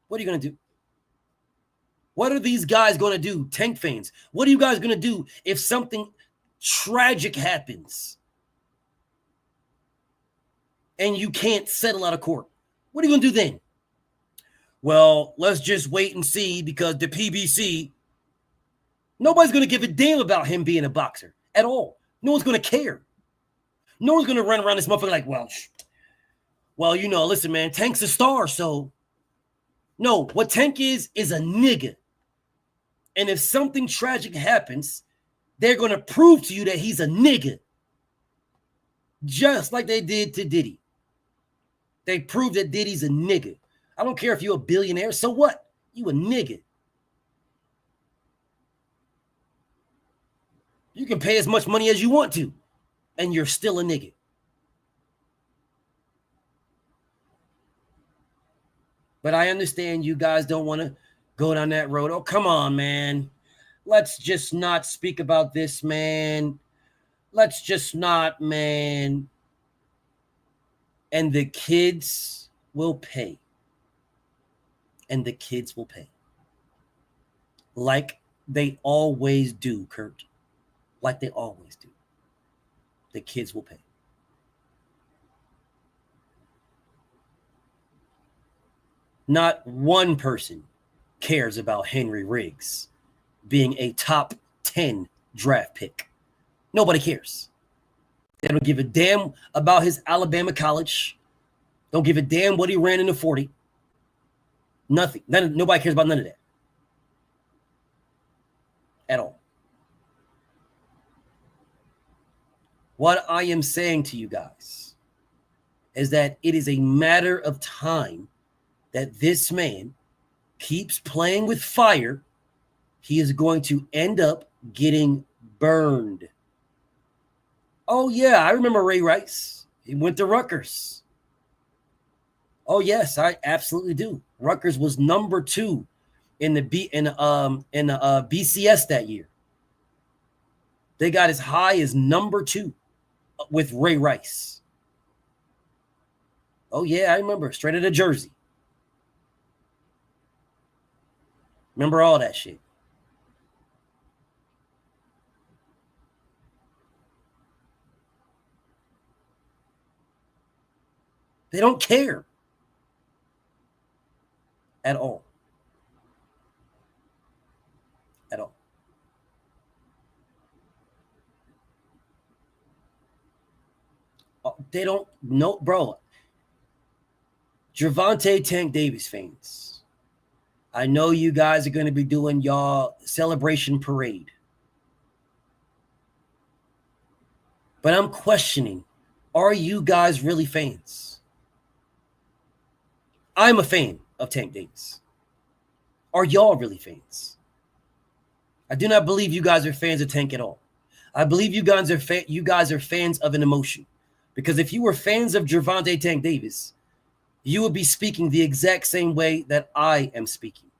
What are you going to do? What are these guys going to do, Tank fans? What are you guys going to do if something tragic happens and you can't settle out of court? What are you going to do then? Well, let's just wait and see, because the PBC, nobody's going to give a damn about him being a boxer at all. No one's going to care. No one's going to run around this motherfucker like, well, you know, listen, man, Tank's a star, so. No, what Tank is a nigga. And if something tragic happens, they're going to prove to you that he's a nigga. Just like they did to Diddy. They proved that Diddy's a nigga. I don't care if you're a billionaire. So what? You a nigga. You can pay as much money as you want to, and you're still a nigga. But I understand you guys don't want to go down that road. Oh, come on, man. Let's just not speak about this, man. Let's just not, man. And the kids will pay. And the kids will pay. Like they always do, Kurt. Like they always do. The kids will pay. Not one person cares about Henry Riggs being a top 10 draft pick. Nobody cares. They don't give a damn about his Alabama college. Don't give a damn what he ran in the 40. Nothing. Nobody cares about none of that. At all. What I am saying to you guys is that it is a matter of time that this man keeps playing with fire. He is going to end up getting burned. Oh, yeah, I remember Ray Rice. He went to Rutgers. Oh, yes, I absolutely do. Rutgers was number 2 in the BCS that year. They got as high as number 2 with Ray Rice. Oh, yeah, I remember. Straight out of Jersey. Remember all that shit. They don't care at all. At all. They don't know, bro. Gervonta Tank Davis fans. I know you guys are going to be doing y'all celebration parade. But I'm questioning, are you guys really fans? I'm a fan of Tank Davis. Are y'all really fans? I do not believe you guys are fans of Tank at all. I believe you guys are fans of an emotion. Because if you were fans of Gervonta Tank Davis, you would be speaking the exact same way that I am speaking.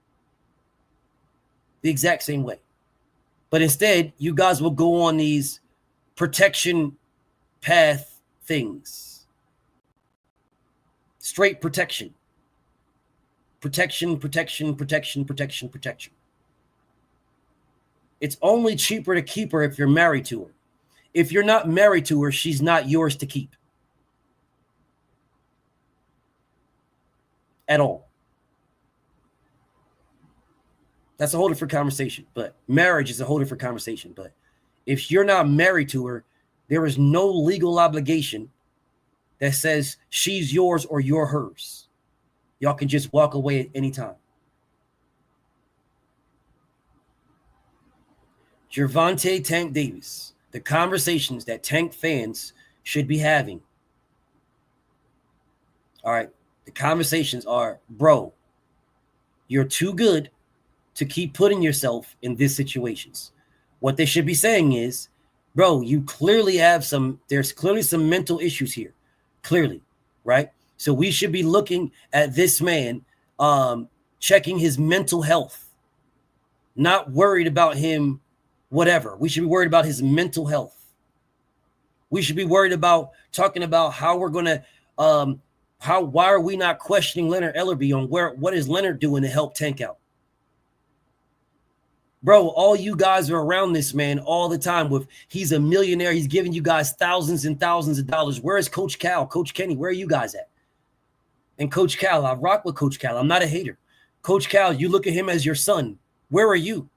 The exact same way. But instead, you guys will go on these protection path things. Straight protection. Protection, protection, protection, protection, protection. It's only cheaper to keep her if you're married to her. If you're not married to her, she's not yours to keep. At all. That's a whole different conversation. But marriage is a whole different conversation. But if you're not married to her, there is no legal obligation that says she's yours or you're hers. Y'all can just walk away at any time. Gervonta Tank Davis The conversations that Tank fans should be having. All right. The conversations are, bro, you're too good to keep putting yourself in these situations. What they should be saying is, bro, you clearly have there's clearly some mental issues here. Clearly, right? So we should be looking at this man, checking his mental health, not worried about him, whatever. We should be worried about his mental health. We should be worried about talking about how we're going to, why are we not questioning Leonard Ellerbe on what is Leonard doing to help Tank out? Bro, all you guys are around this man all the time with he's a millionaire. He's giving you guys thousands and thousands of dollars. Where is Coach Cal? Coach Kenny, where are you guys at? And Coach Cal, I rock with Coach Cal. I'm not a hater. Coach Cal, you look at him as your son. Where are you?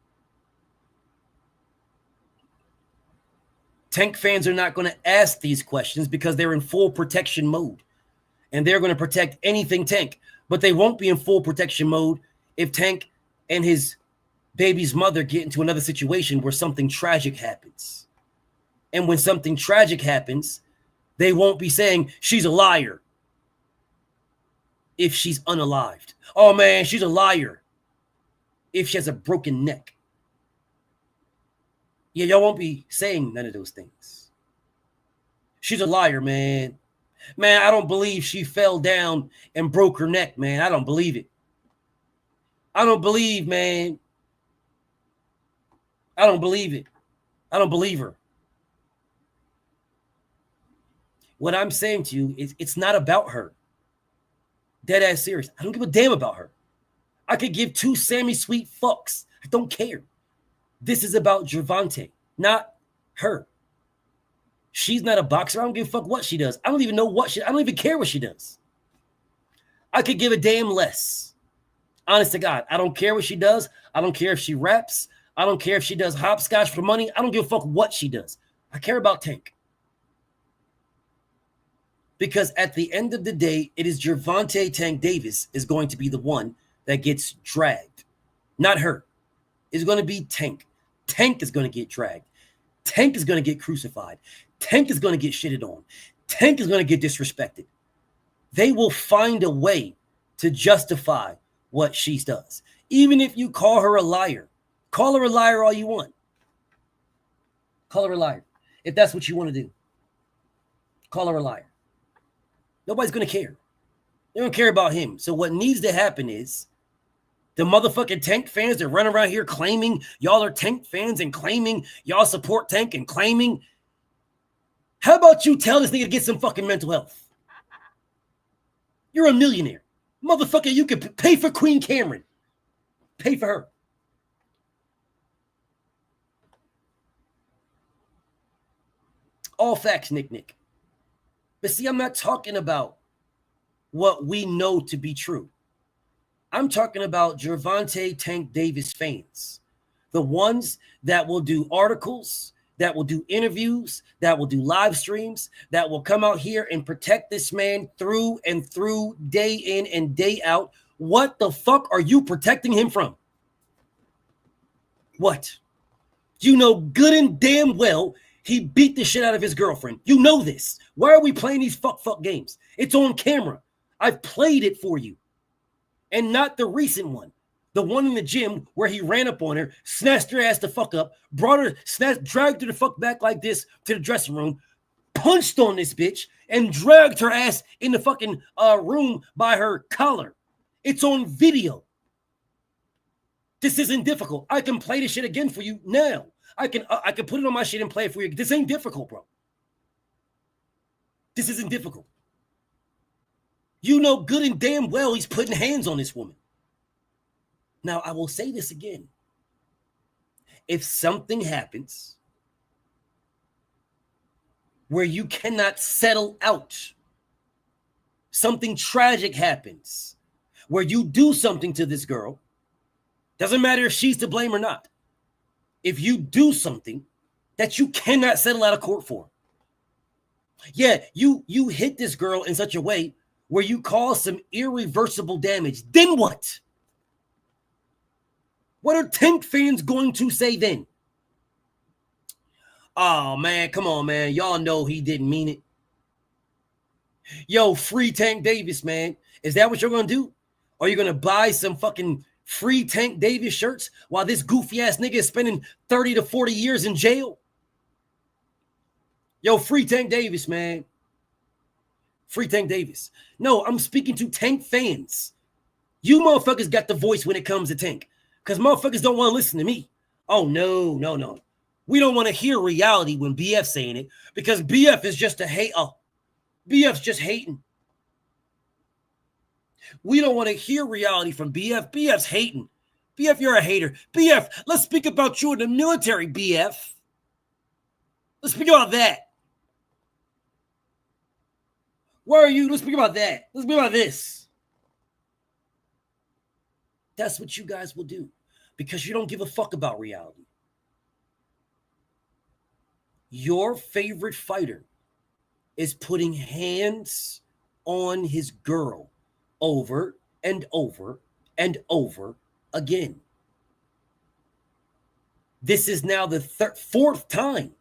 Tank fans are not going to ask these questions because they're in full protection mode. And they're going to protect anything Tank. But they won't be in full protection mode if Tank and his baby's mother get into another situation where something tragic happens. And when something tragic happens, they won't be saying she's a liar if she's unalived. Oh man, she's a liar if she has a broken neck. Yeah, y'all won't be saying none of those things. She's a liar, man. Man, I don't believe she fell down and broke her neck, man. I don't believe it. I don't believe, man. I don't believe it. I don't believe her. What I'm saying to you is it's not about her. Dead ass serious. I don't give a damn about her. I could give two Sammy Sweet fucks. I don't care. This is about Gervonta, not her. She's not a boxer. I don't give a fuck what she does. I don't even know I don't even care what she does. I could give a damn less. Honest to God, I don't care what she does. I don't care if she raps. I don't care if she does hopscotch for money. I don't give a fuck what she does. I care about Tank. Because at the end of the day, it is Gervonta Tank Davis is going to be the one that gets dragged. Not her. It's going to be Tank. Tank is going to get dragged. Tank is going to get crucified. Tank is going to get shitted on. Tank is going to get disrespected. They will find a way to justify what she does. Even if you call her a liar. Call her a liar all you want. Call her a liar. If that's what you want to do. Call her a liar. Nobody's going to care. They don't care about him. So what needs to happen is the motherfucking Tank fans that run around here claiming y'all are Tank fans and claiming y'all support Tank and claiming. How about you tell this nigga to get some fucking mental health? You're a millionaire. Motherfucker, you could pay for Queen Cameron. Pay for her. All facts, Nick. But see, I'm not talking about what we know to be true. I'm talking about Gervonta Tank Davis fans. The ones that will do articles, that will do interviews, that will do live streams, that will come out here and protect this man through and through, day in and day out. What the fuck are you protecting him from? What? You know good and damn well he beat the shit out of his girlfriend. You know this. Why are we playing these fuck games? It's on camera. I've played it for you. And not the recent one. The one in the gym where he ran up on her, snatched her ass the fuck up, brought her, dragged her the fuck back like this to the dressing room, punched on this bitch, and dragged her ass in the fucking room by her collar. It's on video. This isn't difficult. I can play this shit again for you now. I can put it on my shit and play it for you. This ain't difficult, bro. This isn't difficult. You know good and damn well he's putting hands on this woman. Now, I will say this again. If something happens where you cannot settle out, something tragic happens where you do something to this girl, doesn't matter if she's to blame or not. If you do something that you cannot settle out of court for. Yeah, you hit this girl in such a way where you cause some irreversible damage. Then what? What are Tank fans going to say then? Oh, man, come on, man. Y'all know he didn't mean it. Yo, free Tank Davis, man. Is that what you're going to do? Are you going to buy some fucking free Tank Davis shirts while this goofy-ass nigga is spending 30 to 40 years in jail? Yo, free Tank Davis, man. Free Tank Davis. No, I'm speaking to Tank fans. You motherfuckers got the voice when it comes to Tank. Because motherfuckers don't want to listen to me. Oh, no. We don't want to hear reality when BF's saying it. Because BF is just a hate. Oh, BF's just hating. We don't want to hear reality from BF. BF's hating. BF, you're a hater. BF, let's speak about you in the military, BF. Let's speak about that. Where are you? Let's speak about that. Let's speak about this. That's what you guys will do because you don't give a fuck about reality. Your favorite fighter is putting hands on his girl over and over and over again. This is now the fourth time.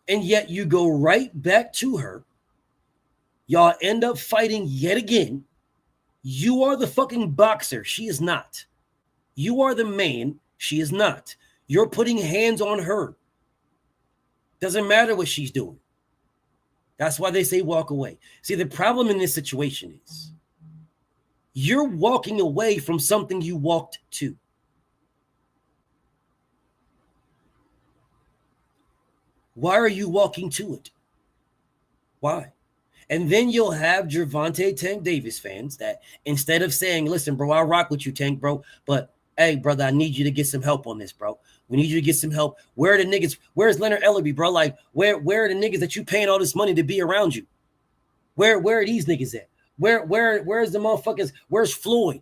And yet you go right back to her. Y'all end up fighting yet again. You are the fucking boxer. She is not. You are the man. She is not. You're putting hands on her. Doesn't matter what she's doing. That's why they say walk away. See, the problem in this situation is you're walking away from something you walked to. Why are you walking to it? Why? And then you'll have Gervonta Tank Davis fans that instead of saying, listen, bro, I'll rock with you, Tank, bro, but hey, brother, I need you to get some help on this, bro. We need you to get some help. Where are the niggas? Where's Leonard Ellerby, bro? Like, where are the niggas that you paying all this money to be around you? Where are these niggas at? Where's the motherfuckers? Where's Floyd?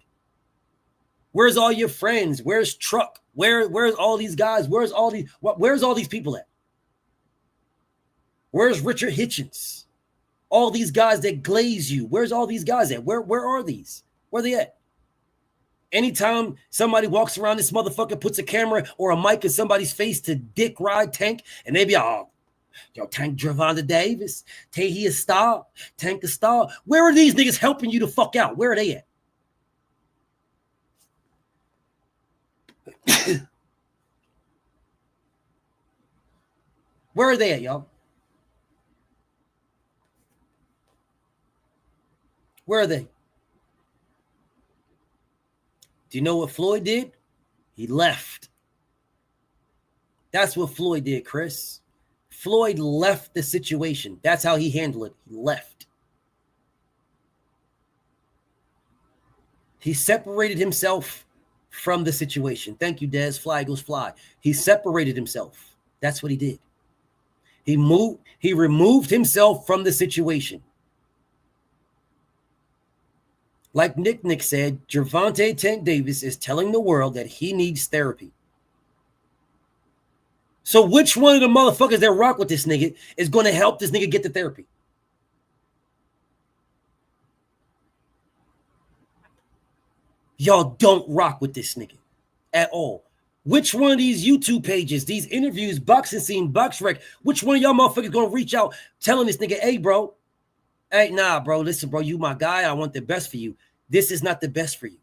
Where's all your friends? Where's Truck? Where's all these guys? Where's all these people at? Where's Richard Hitchens? All these guys that glaze you. Where's all these guys at? Where are these? Where are they at? Anytime somebody walks around, this motherfucker puts a camera or a mic in somebody's face to dick ride Tank, and they be all, yo, Tank Gervonta Davis. Tank, he a star. Tank a star. Where are these niggas helping you to fuck out? Where are they at? Where are they at, y'all? Where are they? Do you know what Floyd did? He left. That's what Floyd did, Chris. Floyd left the situation. That's how he handled it. He left. He separated himself from the situation. Thank you, Dez. Fly Eagles fly. He separated himself. That's what he did. He removed himself from the situation. Like Nick said, Gervonta Tank Davis is telling the world that he needs therapy. So which one of the motherfuckers that rock with this nigga is going to help this nigga get the therapy? Y'all don't rock with this nigga at all. Which one of these YouTube pages, these interviews, Boxing Scene, BoxRec, which one of y'all motherfuckers going to reach out telling this nigga, hey, bro, hey, nah, bro, listen, bro, you my guy. I want the best for you. This is not the best for you.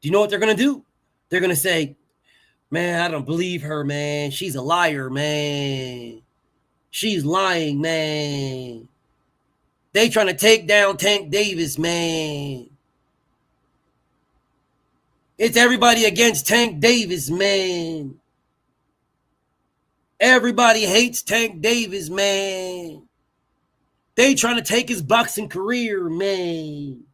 Do you know what they're going to do? They're going to say, man, I don't believe her, man. She's a liar, man. She's lying, man. They trying to take down Tank Davis, man. It's everybody against Tank Davis, man. Everybody hates Tank Davis, man. They trying to take his boxing career, man.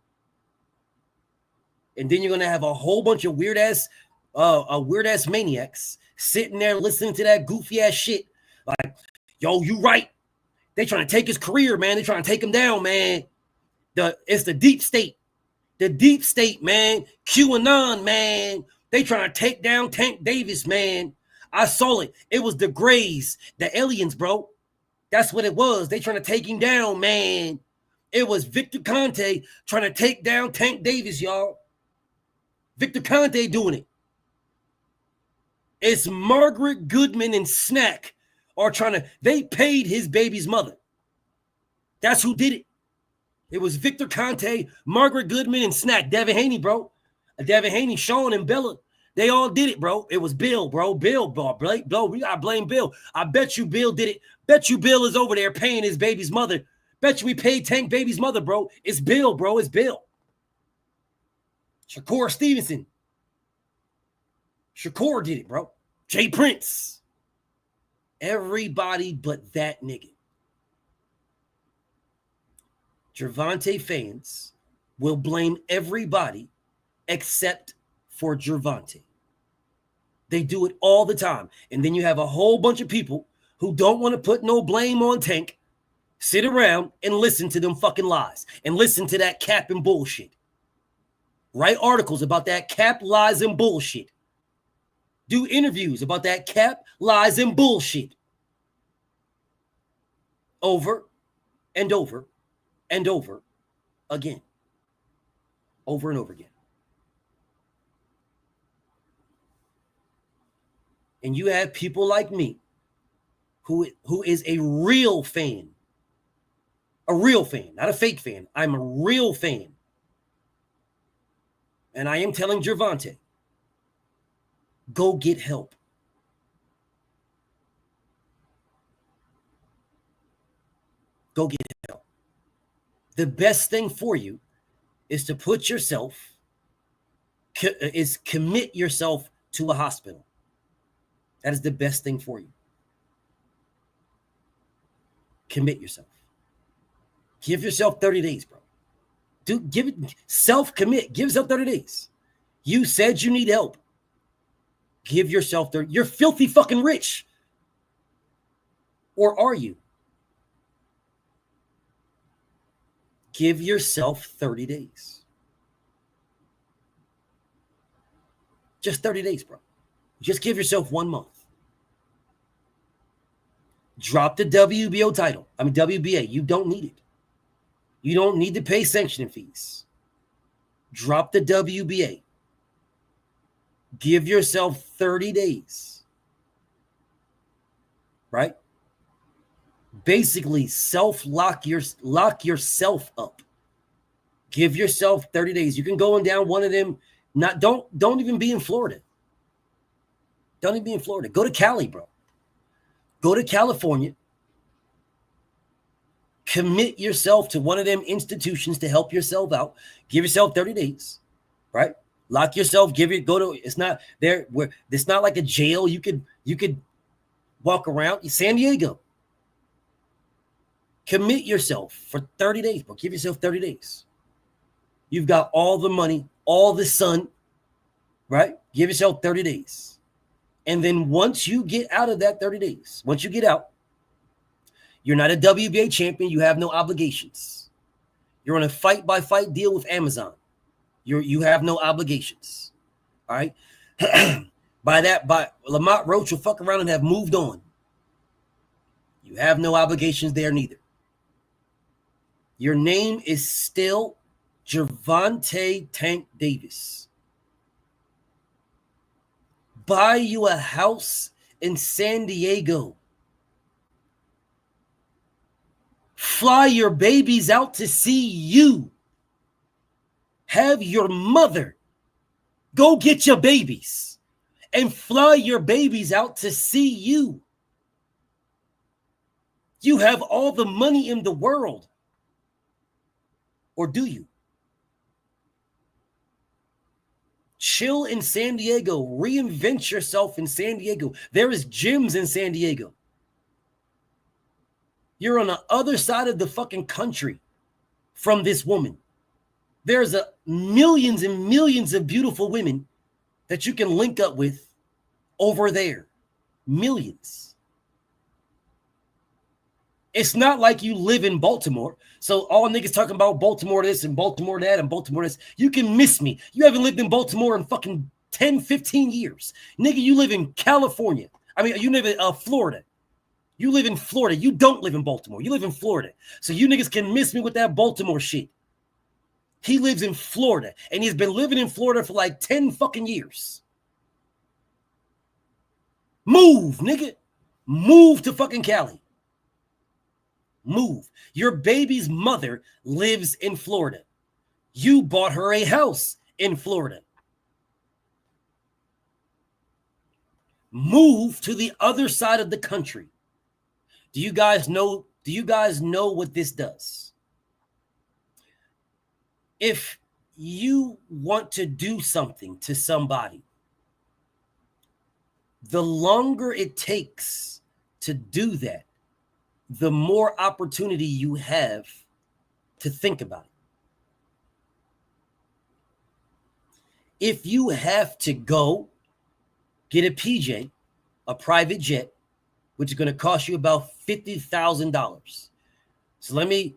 And then you're going to have a whole bunch of weird-ass maniacs sitting there listening to that goofy-ass shit. Like, yo, you right. They trying to take his career, man. They trying to take him down, man. It's the deep state. The deep state, man. QAnon, man. They trying to take down Tank Davis, man. I saw it. It was the Greys, the aliens, bro. That's what it was. They trying to take him down, man. It was Victor Conte trying to take down Tank Davis, y'all. Victor Conte doing it. It's Margaret Goodman and Snack are trying to, they paid his baby's mother. That's who did it. It was Victor Conte, Margaret Goodman, and Snack. Devin Haney, bro. Devin Haney, Sean, and Bella. They all did it, bro. It was Bill, bro. Bill, bro. We gotta blame Bill. I bet you Bill did it. Bet you Bill is over there paying his baby's mother. Bet you we paid Tank baby's mother, bro. It's Bill, bro. It's Bill. Shakur Stevenson. Shakur did it, bro. Jay Prince. Everybody but that nigga. Gervonta fans will blame everybody except for Gervonta. They do it all the time. And then you have a whole bunch of people who don't want to put no blame on Tank, sit around and listen to them fucking lies and listen to that cap and bullshit. Write articles about that cap, lies, and bullshit. Do interviews about that cap, lies, and bullshit. Over and over and over again. Over and over again. And you have people like me who is a real fan. A real fan, not a fake fan. I'm a real fan. And I am telling Gervonta, go get help. Go get help. The best thing for you is to put yourself, commit yourself to a hospital. That is the best thing for you. Commit yourself. Give yourself 30 days, bro. Give it, self-commit. Give yourself 30 days. You said you need help. Give yourself 30. You're filthy fucking rich. Or are you? Give yourself 30 days. Just 30 days, bro. Just give yourself 1 month. Drop the WBO title. WBA. You don't need it. You don't need to pay sanctioning fees. Drop the WBA. Give yourself 30 days. Right? Basically, lock yourself up. Give yourself 30 days. You can go down one of them. Don't even be in Florida. Don't even be in Florida. Go to Cali, bro. Go to California. Commit yourself to one of them institutions to help yourself out. Give yourself 30 days, right? Lock yourself. It's not there. It's not like a jail. You could walk around. San Diego. Commit yourself for 30 days, bro. Give yourself 30 days. You've got all the money, all the sun, right? Give yourself 30 days. And then once you get out of that 30 days, once you get out, you're not a WBA champion. You have no obligations. You're on a fight-by-fight deal with Amazon. You have no obligations. All right? By Lamont Roach will fuck around and have moved on. You have no obligations there neither. Your name is still Gervonta Tank Davis. Buy you a house in San Diego. Fly your babies out to see you. Have your mother go get your babies and fly your babies out to see you. You have all the money in the world. Or do you? Chill in San Diego. Reinvent yourself in San Diego. There is gyms in San Diego. You're on the other side of the fucking country from this woman. There's millions and millions of beautiful women that you can link up with over there. Millions. It's not like you live in Baltimore. So all niggas talking about Baltimore this and Baltimore that and Baltimore this. You can miss me. You haven't lived in Baltimore in fucking 10, 15 years. Nigga, you live in California. You live in Florida. You live in Florida. You don't live in Baltimore. You live in Florida. So you niggas can miss me with that Baltimore shit. He lives in Florida. And he's been living in Florida for like 10 fucking years. Move, nigga. Move to fucking Cali. Move. Your baby's mother lives in Florida. You bought her a house in Florida. Move to the other side of the country. Do you guys know what this does? If you want to do something to somebody, the longer it takes to do that, the more opportunity you have to think about it. If you have to go get a PJ, a private jet, which is going to cost you about $50,000. So let me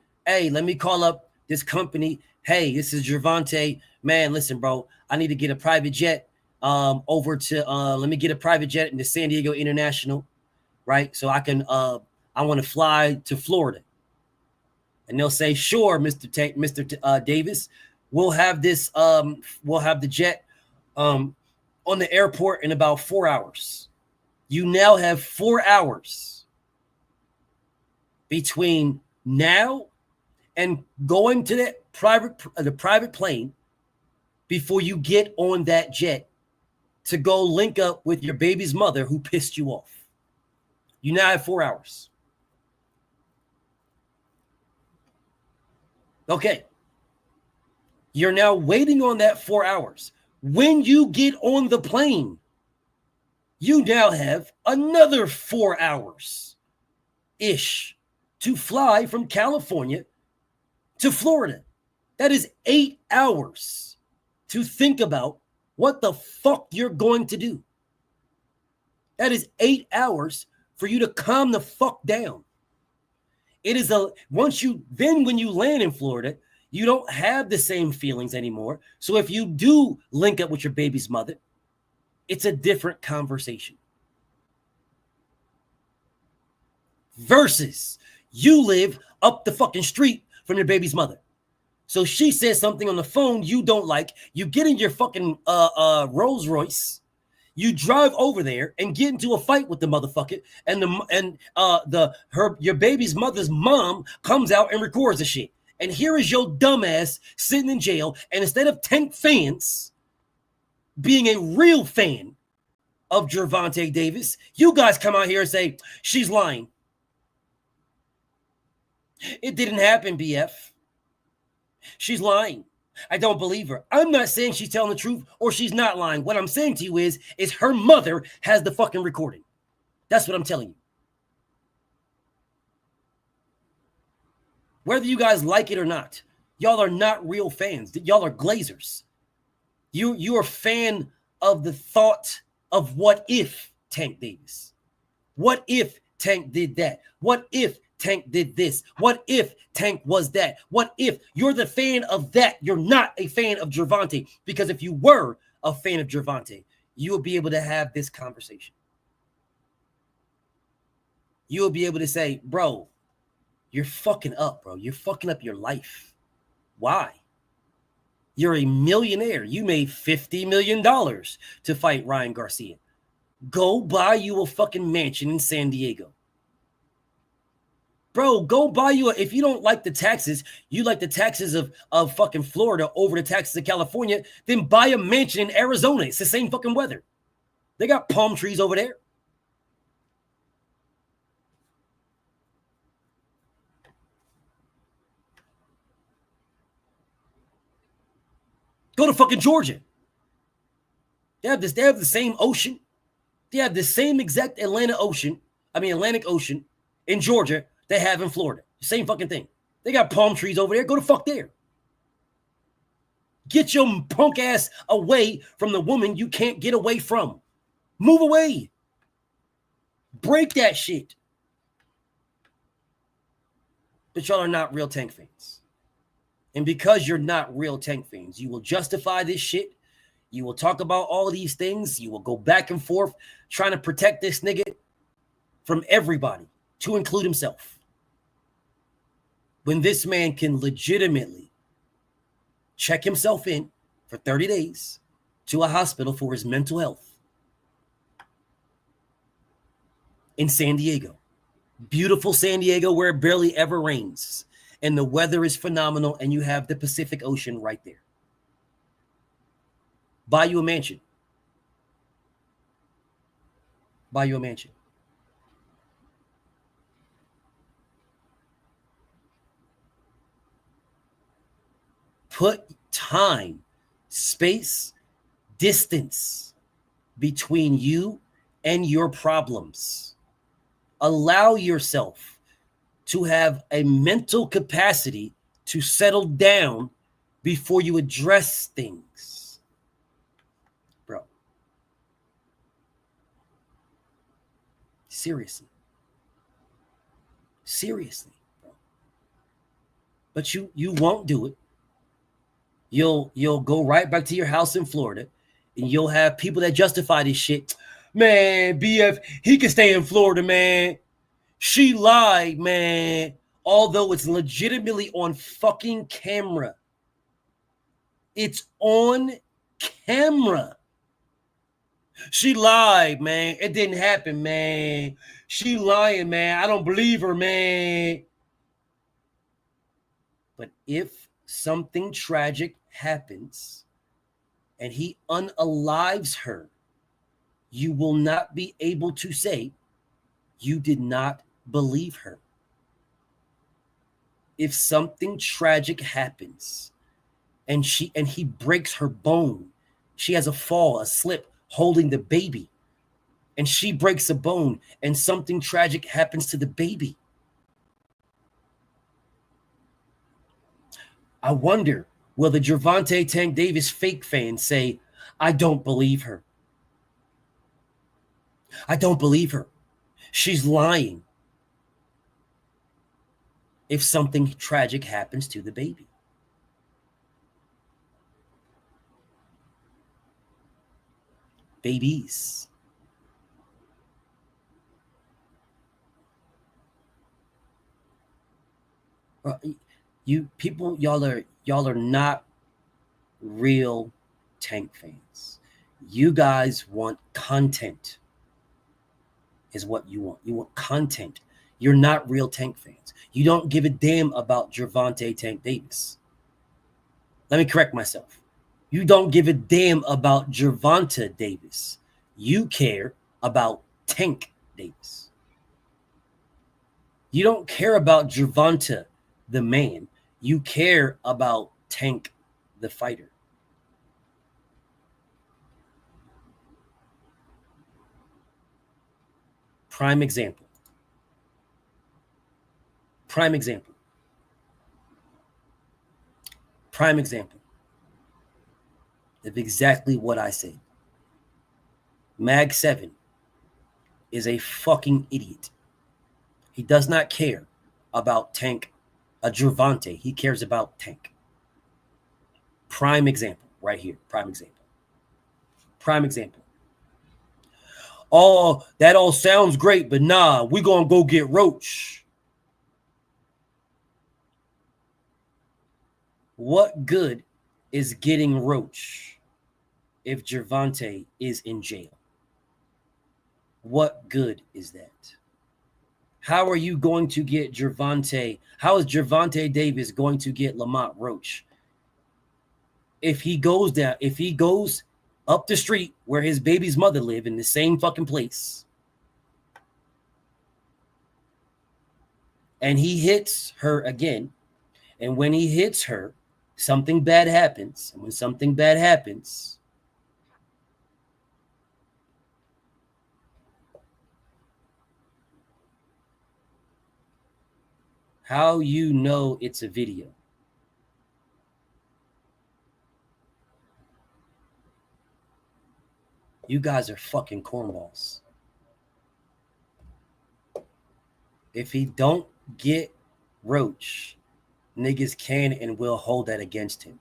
call up this company. Hey, this is Gervonta. Man, listen, bro, I need to get a private jet over to let me get a private jet into San Diego International, right? So I can I want to fly to Florida. And they'll say, sure, Mr. Davis, we'll have this we'll have the jet on the airport in about 4 hours. You now have 4 hours between now and going to the private plane before you get on that jet to go link up with your baby's mother who pissed you off. You now have 4 hours. Okay. You're now waiting on that 4 hours. When you get on the plane, you now have another 4 hours-ish to fly from California to Florida. That is 8 hours to think about what the fuck you're going to do. That is 8 hours for you to calm the fuck down. It is when you land in Florida, you don't have the same feelings anymore. So if you do link up with your baby's mother, it's a different conversation. Versus you live up the fucking street from your baby's mother. So she says something on the phone you don't like. You get in your fucking Rolls Royce. You drive over there and get into a fight with the motherfucker, and your baby's mother's mom comes out and records the shit. And here is your dumbass sitting in jail. And instead of Tank fans being a real fan of Gervonta Davis, you guys come out here and say she's lying. It didn't happen, BF. She's lying. I don't believe her. I'm not saying she's telling the truth or she's not lying. What I'm saying to you is her mother has the fucking recording. That's what I'm telling you. Whether you guys like it or not, y'all are not real fans. Y'all are glazers. You are a fan of the thought of what if Tank Davis? What if Tank did that? What if Tank did this? What if Tank was that? What if you're the fan of that? You're not a fan of Gervonta, because if you were a fan of Gervonta, you would be able to have this conversation. You will be able to say, bro, you're fucking up, bro. You're fucking up your life. Why? You're a millionaire. You made $50 million to fight Ryan Garcia. Go buy you a fucking mansion in San Diego. Bro, go buy you if you don't like the taxes, you like the taxes of fucking Florida over the taxes of California, then buy a mansion in Arizona. It's the same fucking weather. They got palm trees over there. Go to fucking Georgia. They have the same ocean. They have the same exact Atlantic Ocean in Georgia they have in Florida. Same fucking thing. They got palm trees over there. Go to fuck there. Get your punk ass away from the woman you can't get away from. Move away. Break that shit. But y'all are not real Tank fans. And because you're not real Tank fans, you will justify this shit. You will talk about all of these things. You will go back and forth trying to protect this nigga from everybody, to include himself. When this man can legitimately check himself in for 30 days to a hospital for his mental health. in San Diego. Beautiful San Diego where it barely ever rains. And the weather is phenomenal, and you have the Pacific Ocean right there. Buy you a mansion. Buy you a mansion. Put time, space, distance between you and your problems. Allow yourself to have a mental capacity to settle down before you address things. Bro. Seriously. Seriously, bro. But you won't do it. You'll go right back to your house in Florida, and you'll have people that justify this shit. Man, BF, he can stay in Florida, man. She lied, man. Although it's legitimately on fucking camera. It's on camera. She lied, man. It didn't happen, man. She lying, man. I don't believe her, man. But if something tragic happens and he unalives her, you will not be able to say you did not believe her. If something tragic happens and he breaks her bone, she has a fall, a slip holding the baby, and she breaks a bone and something tragic happens to the baby, I wonder, will the Gervonta Tank Davis fake fans say, I don't believe her. I don't believe her. She's lying. If something tragic happens to the baby. Babies. You people, y'all are not real Tank fans. You guys want content, is what you want. You want content. You're not real Tank fans. You don't give a damn about Gervonta Tank Davis. Let me correct myself. You don't give a damn about Gervonta Davis. You care about Tank Davis. You don't care about Gervonta, the man. You care about Tank, the fighter. Prime example. Prime example. Prime example of exactly what I said. Mag 7 is a fucking idiot. He does not care about Tank, Gervonta. He cares about Tank. Prime example right here. Prime example. Prime example. Oh, that all sounds great, but nah, we're going to go get Roach. What good is getting Roach if Gervonta is in jail? What good is that? How are you going to get Gervonta? How is Gervonta Davis going to get Lamont Roach? If he goes down, if he goes up the street where his baby's mother live in the same fucking place, and he hits her again, and when he hits her, something bad happens. And when something bad happens, how you know it's a video? You guys are fucking cornballs. If he don't get Roach, niggas can and will hold that against him.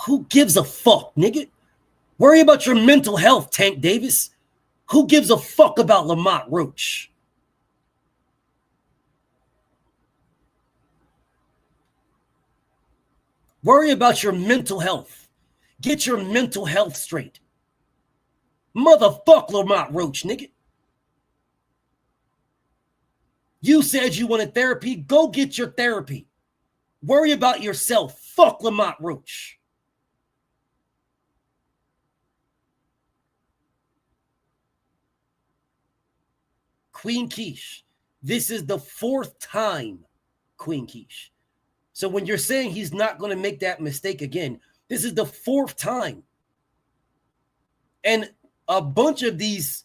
Who gives a fuck, nigga? Worry about your mental health, Tank Davis. Who gives a fuck about Lamont Roach? Worry about your mental health. Get your mental health straight. Motherfuck Lamont Roach, nigga. You said you wanted therapy. Go get your therapy. Worry about yourself. Fuck Lamont Roach. Queen Keish, this is the 4th time, Queen Keish. So when you're saying he's not going to make that mistake again, this is the 4th time. And a bunch of these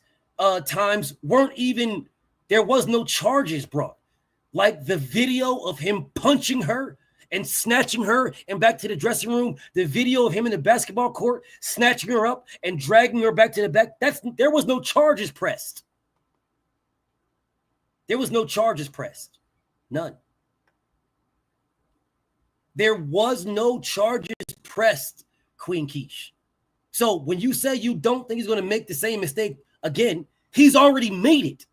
times weren't even, there was no charges brought. Like the video of him punching her and snatching her and back to the dressing room, the video of him in the basketball court, snatching her up and dragging her back to the back. There was no charges pressed. There was no charges pressed. None. There was no charges pressed, Queen Keish. So when you say you don't think he's going to make the same mistake again, he's already made it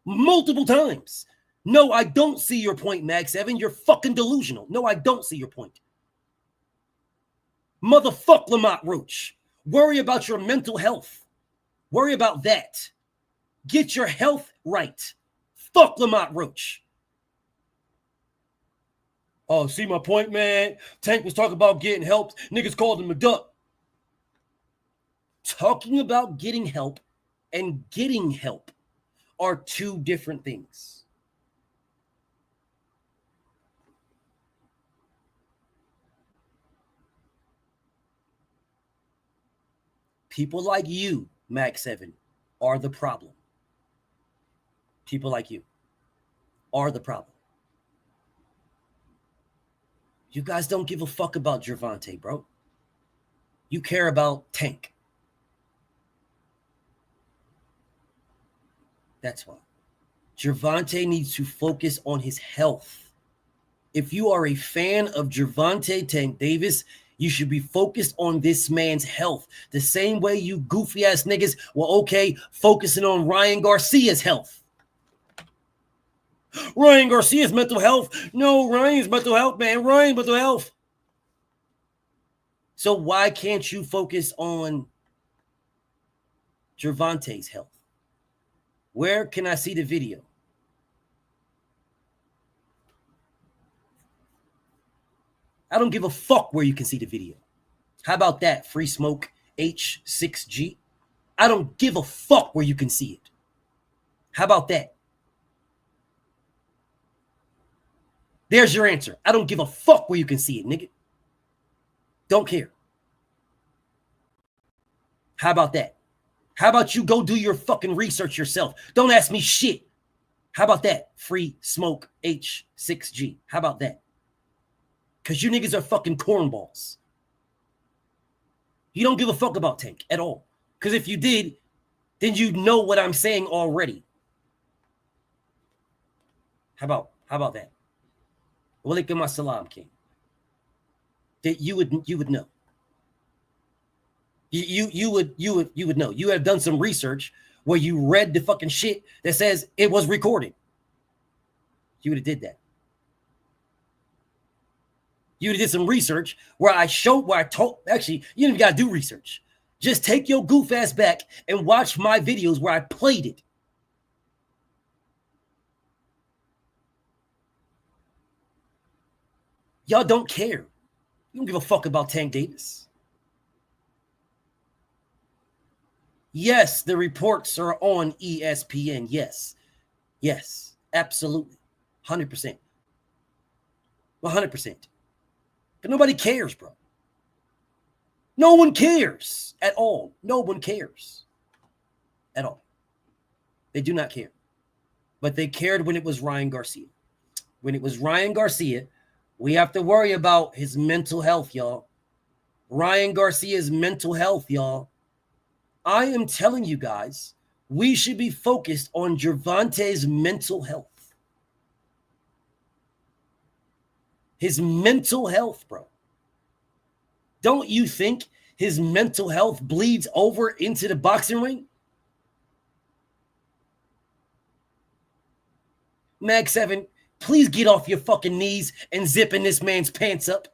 multiple times. No, I don't see your point, Mag 7. You're fucking delusional. No, I don't see your point. Motherfuck Lamont Roach. Worry about your mental health. Worry about that. Get your health right. Fuck Lamont Roach. Oh, see my point, man? Tank was talking about getting help. Niggas called him a duck. Talking about getting help and getting help are 2 different things. People like you, Mag 7, are the problem. People like you are the problem. You guys don't give a fuck about Gervonta, bro. You care about Tank. That's why. Gervonta needs to focus on his health. If you are a fan of Gervonta Tank Davis, you should be focused on this man's health. The same way you goofy ass niggas were okay focusing on Ryan Garcia's health. Ryan Garcia's mental health. No, Ryan's mental health, man. Ryan's mental health. So why can't you focus on Gervonta's health? Where can I see the video? I don't give a fuck where you can see the video. How about that, Free Smoke H6G? I don't give a fuck where you can see it. How about that? There's your answer. I don't give a fuck where you can see it, nigga. Don't care. How about that? How about you go do your fucking research yourself? Don't ask me shit. How about that? Free Smoke H6G. How about that? Because you niggas are fucking cornballs. You don't give a fuck about Tank at all. Because if you did, then you know what I'm saying already. How about that? Walaikum assalam, King. That you would know. You would know. You have done some research where you read the fucking shit that says it was recorded. You would have did that. You did some research where I told, actually, you didn't got to do research. Just take your goof ass back and watch my videos where I played it. Y'all don't care. You don't give a fuck about Tank Davis. Yes, the reports are on ESPN. Yes, absolutely. 100%. 100%. But nobody cares, bro. No one cares at all. No one cares at all. They do not care. But they cared when it was Ryan Garcia. When it was Ryan Garcia, we have to worry about his mental health, y'all. Ryan Garcia's mental health, y'all. I am telling you guys, we should be focused on Gervonta's mental health. His mental health, bro. Don't you think his mental health bleeds over into the boxing ring? Mag 7, please get off your fucking knees and zipping this man's pants up.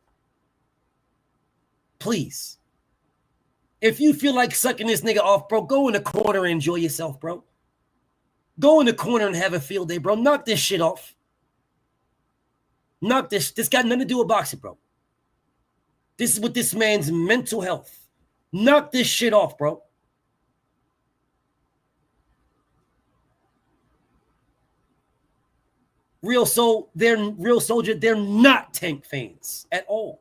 Please. If you feel like sucking this nigga off, bro, go in the corner and enjoy yourself, bro. Go in the corner and have a field day, bro. Knock this shit off. Knock this. This got nothing to do with boxing, bro. This is with this man's mental health. Knock this shit off, bro. Real Soldier, they're not Tank fans at all.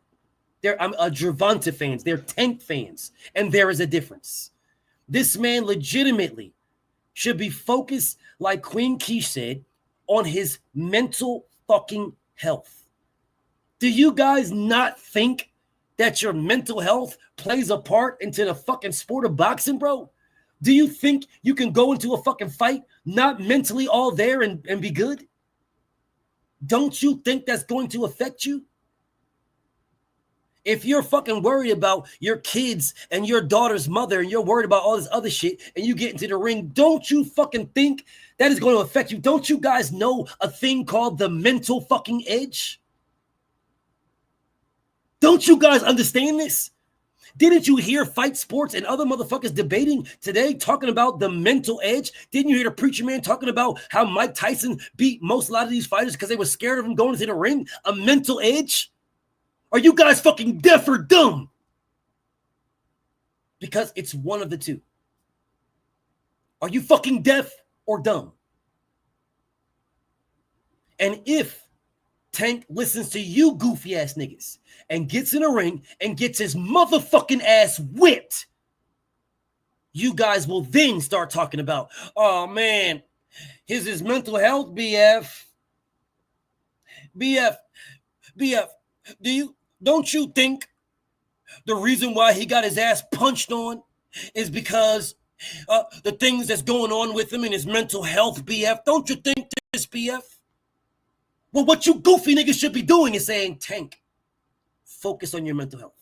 I'm a Gervonta fans. They're Tank fans. And there is a difference. This man legitimately should be focused, like Queen Keish said, on his mental fucking health. Do you guys not think that your mental health plays a part into the fucking sport of boxing, bro? Do you think you can go into a fucking fight not mentally all there and be good? Don't you think that's going to affect you? If you're fucking worried about your kids and your daughter's mother and you're worried about all this other shit and you get into the ring, don't you fucking think that is going to affect you? Don't you guys know a thing called the mental fucking edge? Don't you guys understand this? Didn't you hear Fight Sports and other motherfuckers debating today talking about the mental edge? Didn't you hear the preacher man talking about how Mike Tyson beat a lot of these fighters because they were scared of him going into the ring? A mental edge? Are you guys fucking deaf or dumb? Because it's one of the two. Are you fucking deaf or dumb? And if Tank listens to you goofy ass niggas and gets in a ring and gets his motherfucking ass whipped, you guys will then start talking about, oh man, his mental health, BF. Don't you think the reason why he got his ass punched on is because the things that's going on with him and his mental health, BF? Don't you think this, BF? Well, what you goofy niggas should be doing is saying, Tank, focus on your mental health.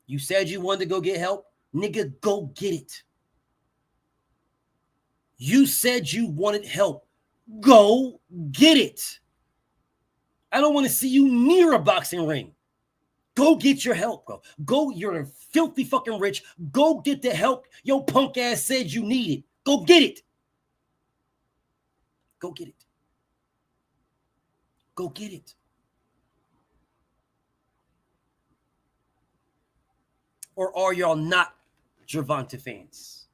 You said you wanted to go get help. Nigga, go get it. You said you wanted help. Go get it. I don't want to see you near a boxing ring. Go get your help, bro. Go, you're filthy fucking rich. Go get the help your punk ass said you needed. Go get it. Go get it. Go get it. Or are y'all not Gervonta fans?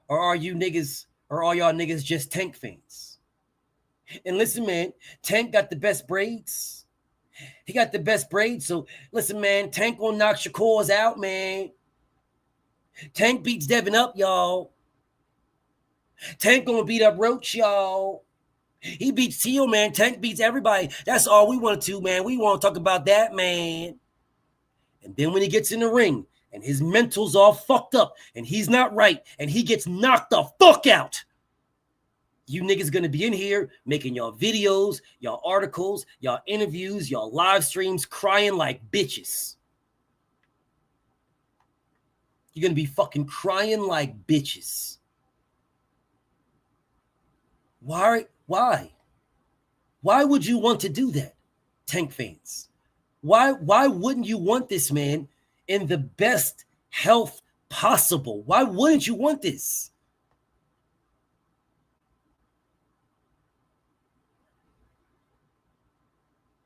Or are you niggas, or are y'all niggas just Tank fans? And listen, man, Tank got the best braids. He got the best braids. So listen, man, Tank gonna knock Shakur's out, man. Tank beats Devin up, y'all. Tank gonna beat up Roach, y'all. He beats Teal, man. Tank beats everybody. That's all we want to, man. We want to talk about that, man. And then when he gets in the ring and his mental's all fucked up and he's not right and he gets knocked the fuck out, you niggas gonna be in here making y'all videos, y'all articles, y'all interviews, y'all live streams, crying like bitches. You're gonna be fucking crying like bitches. Why? Why would you want to do that, Tank fans? Why wouldn't you want this man in the best health possible? Why wouldn't you want this?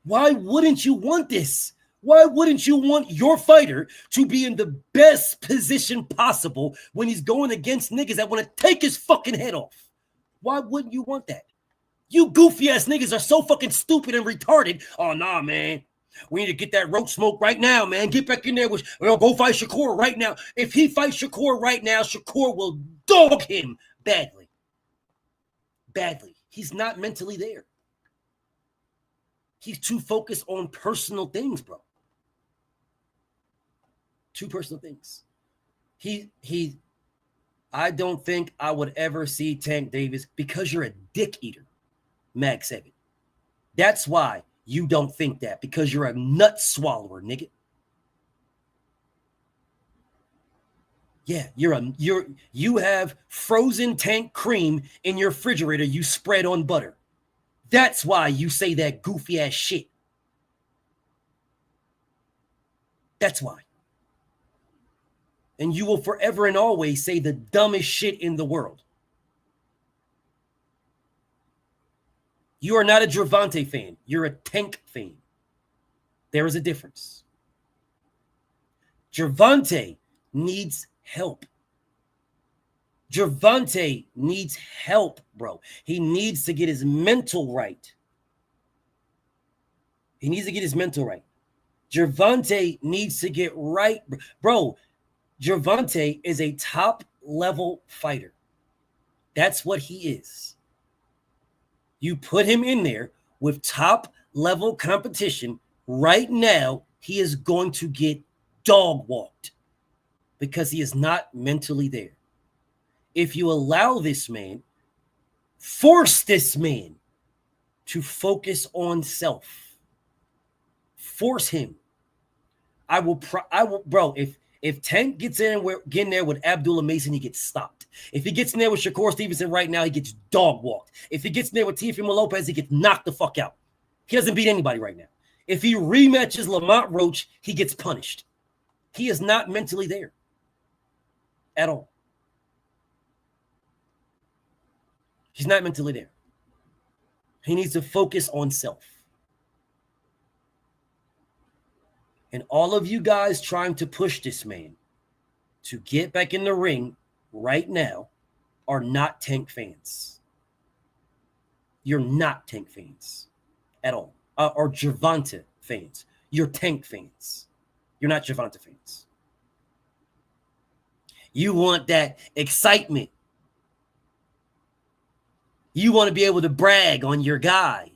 Why wouldn't you want this? Why wouldn't you want your fighter to be in the best position possible when he's going against niggas that want to take his fucking head off? Why wouldn't you want that? You goofy ass niggas are so fucking stupid and retarded. Oh, nah, man. We need to get that Roach smoke right now, man. Get back in there. Go fight Shakur right now. If he fights Shakur right now, Shakur will dog him badly. Badly. He's not mentally there. He's too focused on personal things, bro. Two personal things. I don't think I would ever see Tank Davis because you're a dick eater, Mag 7. That's why you don't think that, because you're a nut swallower, nigga. Yeah, you have frozen Tank cream in your refrigerator you spread on butter. That's why you say that goofy ass shit. That's why. And you will forever and always say the dumbest shit in the world. You are not a Gervonta fan. You're a Tank fan. There is a difference. Gervonta needs help. Gervonta needs help, bro. He needs to get his mental right. He needs to get his mental right. Gervonta needs to get right. Bro, Gervonta is a top-level fighter. That's what he is. You put him in there with top-level competition right now, he is going to get dog-walked because he is not mentally there. If you allow this man, force this man to focus on self. Force him. I will, bro. If Tank gets in there with Abdullah Mason, he gets stopped. If he gets in there with Shakur Stevenson right now, he gets dog walked. If he gets in there with Teofimo Lopez, he gets knocked the fuck out. He doesn't beat anybody right now. If he rematches Lamont Roach, he gets punished. He is not mentally there at all. He's not mentally there. He needs to focus on self. And all of you guys trying to push this man to get back in the ring right now are not Tank fans. You're not Tank fans at all. Or Gervonta fans. You're Tank fans. You're not Gervonta fans. You want that excitement. You want to be able to brag on your guy.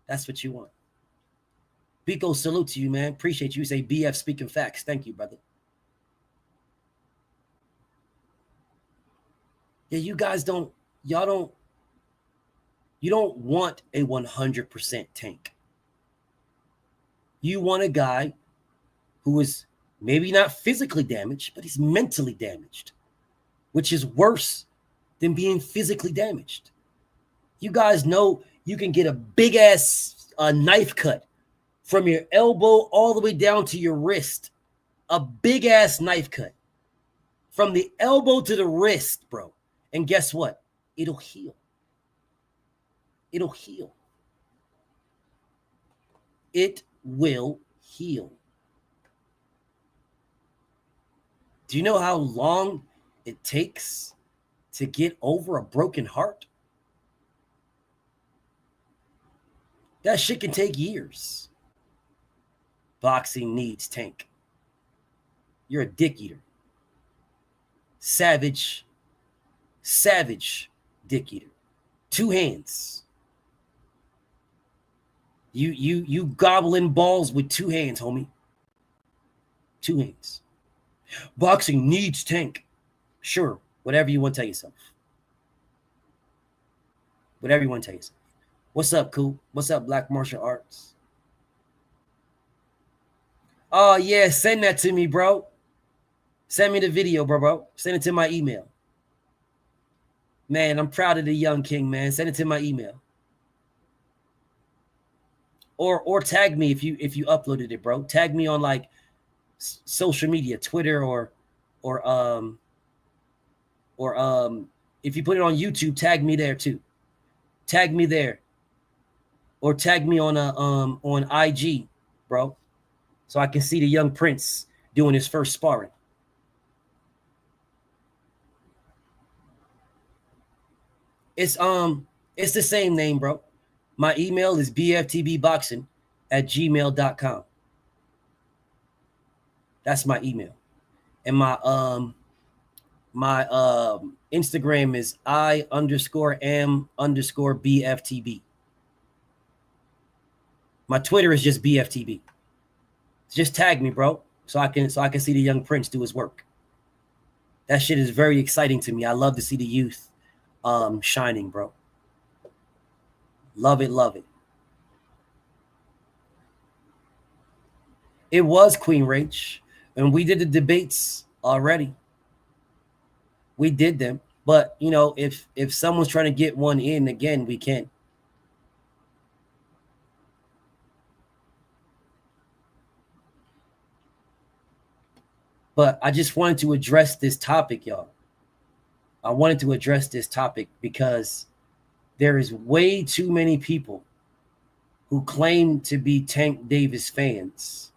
That's what you want. Biko, salute to you, man. Appreciate you. Say BF speaking facts. Thank you, brother. Yeah, you guys don't want a 100% Tank. You want a guy who is maybe not physically damaged, but he's mentally damaged, which is worse than being physically damaged. You guys know you can get a big-ass knife cut from your elbow all the way down to your wrist. A big-ass knife cut. From the elbow to the wrist, bro. And guess what? It'll heal. It'll heal. It will heal. Do you know how long it takes to get over a broken heart? That shit can take years. Boxing needs Tank. You're a dick eater. Savage dick eater. 2 hands. You gobbling balls with 2 hands, homie. 2 hands. Boxing needs Tank. Sure, whatever you want to tell yourself. Whatever you want to tell yourself. What's up, Cool? What's up, Black Martial Arts? Oh, yeah, send that to me, bro. Send me the video, bro. Send it to my email. Man, I'm proud of the young king, man. Send it to my email. Or tag me if you uploaded it, bro. Tag me on like social media, Twitter or if you put it on YouTube, tag me there too. Tag me there. Or tag me on IG, bro. So I can see the young prince doing his first sparring. It's the same name, bro. My email is bftbboxing@gmail.com. That's my email. And my Instagram is I_am_BFTB. My Twitter is just BFTB. Just tag me, bro, so I can see the young prince do his work. That shit is very exciting to me. I love to see the youth shining, bro. Love it, love it. It was Queen Rach, and we did the debates already. We did them, but you know, if someone's trying to get one in again, we can. But I just wanted to address this topic, y'all. I wanted to address this topic because There is way too many people who claim to be Tank Davis fans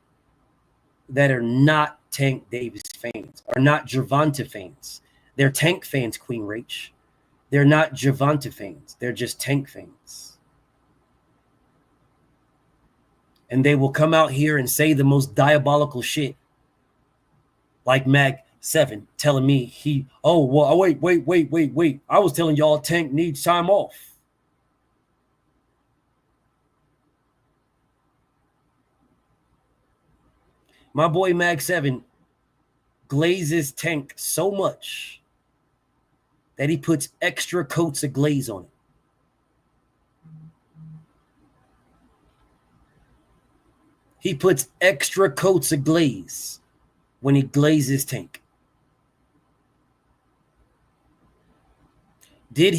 that are not Tank Davis fans, are not Gervonta fans. They're Tank fans, Queen Rach. They're not Gervonta fans. They're just Tank fans. And they will come out here and say the most diabolical shit. Like Mag 7 telling me wait. I was telling y'all Tank needs time off. My boy Mag 7 glazes Tank so much that he puts extra coats of glaze on it. He puts extra coats of glaze when he glazes Tank. Did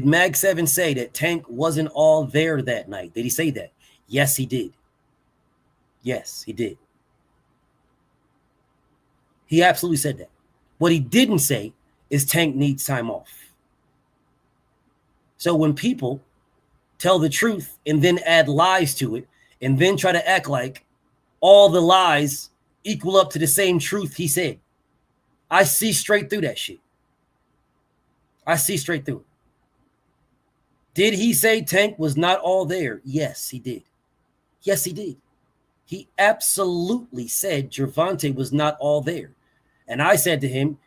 Mag 7 say that Tank wasn't all there that night? Did he say that? Yes, he did. Yes, he did. He absolutely said that. What he didn't say is Tank needs time off. So when people tell the truth and then add lies to it and then try to act like all the lies equal up to the same truth he said, I see straight through that shit. I see straight through it. Did he say Tank was not all there? Yes, he did. Yes, he did. He absolutely said Gervonta was not all there. And I said to him,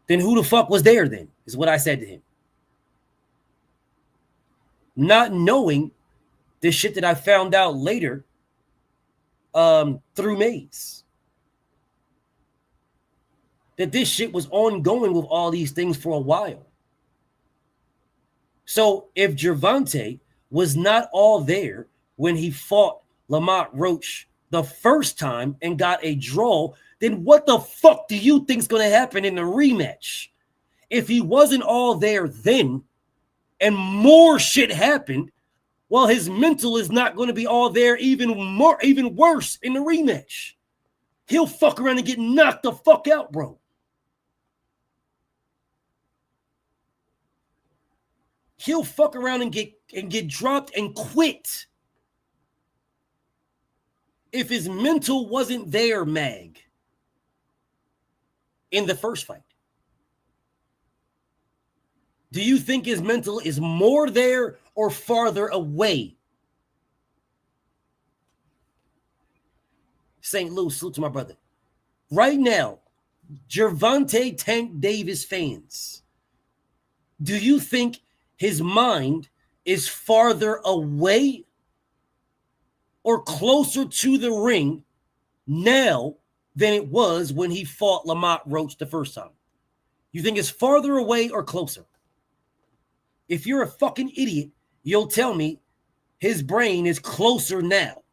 then who the fuck was there then? Is what I said to him. Not knowing the shit that I found out later through Maze. That this shit was ongoing with all these things for a while. So if Gervonta was not all there when he fought Lamont Roach the first time and got a draw, then what the fuck do you think's going to happen in the rematch? If he wasn't all there then and more shit happened, well, his mental is not going to be all there even worse in the rematch. He'll fuck around and get knocked the fuck out, bro. He'll fuck around and get dropped and quit. If his mental wasn't there, Mag, in the first fight. Do you think his mental is more there or farther away? St. Louis, salute to my brother. Right now, Gervonta Tank Davis fans, do you think his mind is farther away or closer to the ring now than it was when he fought Lamont Roach the first time? You think it's farther away or closer? If you're a fucking idiot, you'll tell me his brain is closer now.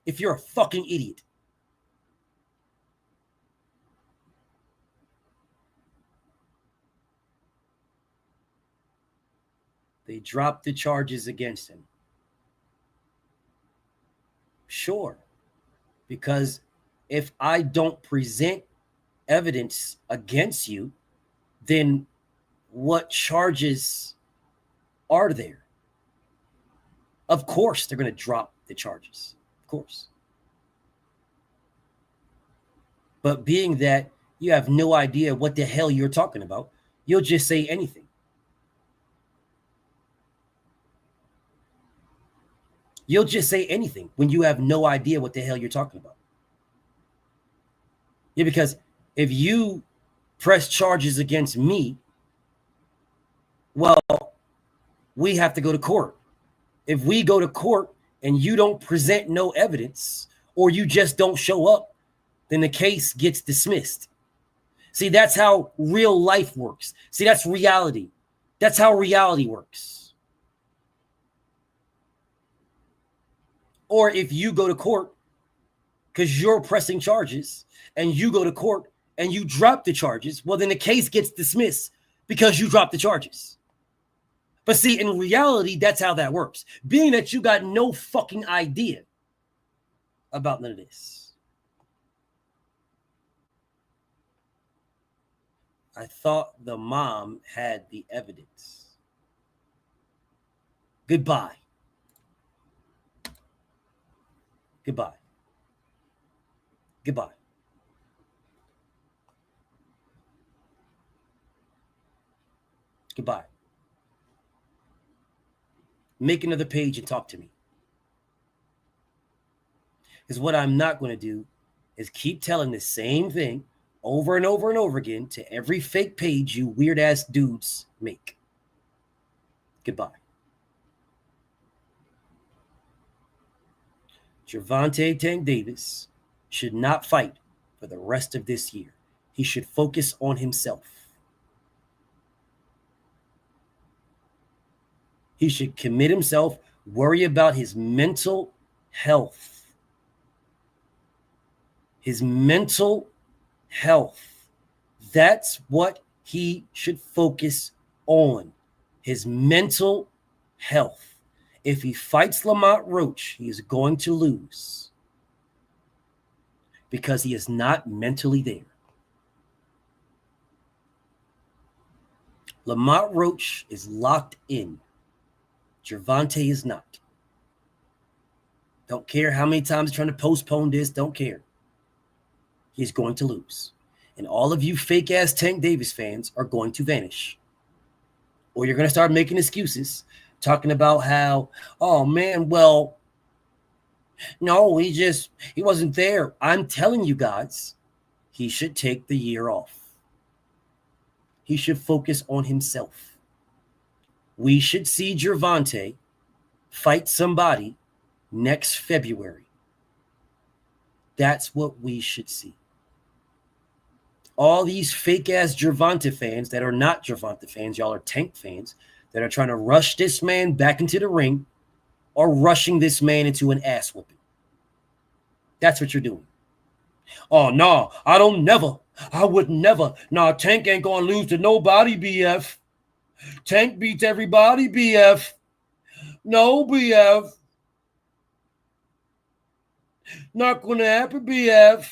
If you're a fucking idiot. They dropped the charges against him. Sure. Because if I don't present evidence against you, then what charges are there? Of course, they're going to drop the charges. Of course. But being that you have no idea what the hell you're talking about, you'll just say anything. You'll just say anything when you have no idea what the hell you're talking about. Yeah, because if you press charges against me, well, we have to go to court. If we go to court and you don't present no evidence or you just don't show up, then the case gets dismissed. See, that's how real life works. See, that's reality. That's how reality works. Or if you go to court because you're pressing charges and you go to court and you drop the charges, well, then the case gets dismissed because you dropped the charges. But see, in reality, that's how that works. Being that you got no fucking idea about none of this. I thought the mom had the evidence. Goodbye. Goodbye. Goodbye. Goodbye. Make another page and talk to me. Because what I'm not going to do is keep telling the same thing over and over and over again to every fake page you weird ass dudes make. Goodbye. Gervonta Tank Davis should not fight for the rest of this year. He should focus on himself. He should commit himself, worry about his mental health. His mental health. That's what he should focus on. His mental health. If he fights Lamont Roach, he is going to lose because he is not mentally there. Lamont Roach is locked in. Gervonta is not. Don't care how many times he's trying to postpone this. Don't care. He's going to lose. And all of you fake-ass Tank Davis fans are going to vanish. Or you're going to start making excuses, talking about how, oh, man, well, no, he wasn't there. I'm telling you guys, he should take the year off. He should focus on himself. We should see Gervonta fight somebody next February. That's what we should see. All these fake-ass Gervonta fans that are not Gervonta fans, y'all are Tank fans, that are trying to rush this man back into the ring or rushing this man into an ass whooping. That's what you're doing. Oh, no, I would never. No, Tank ain't going to lose to nobody, BF. Tank beats everybody, BF. No, BF. Not going to happen, BF.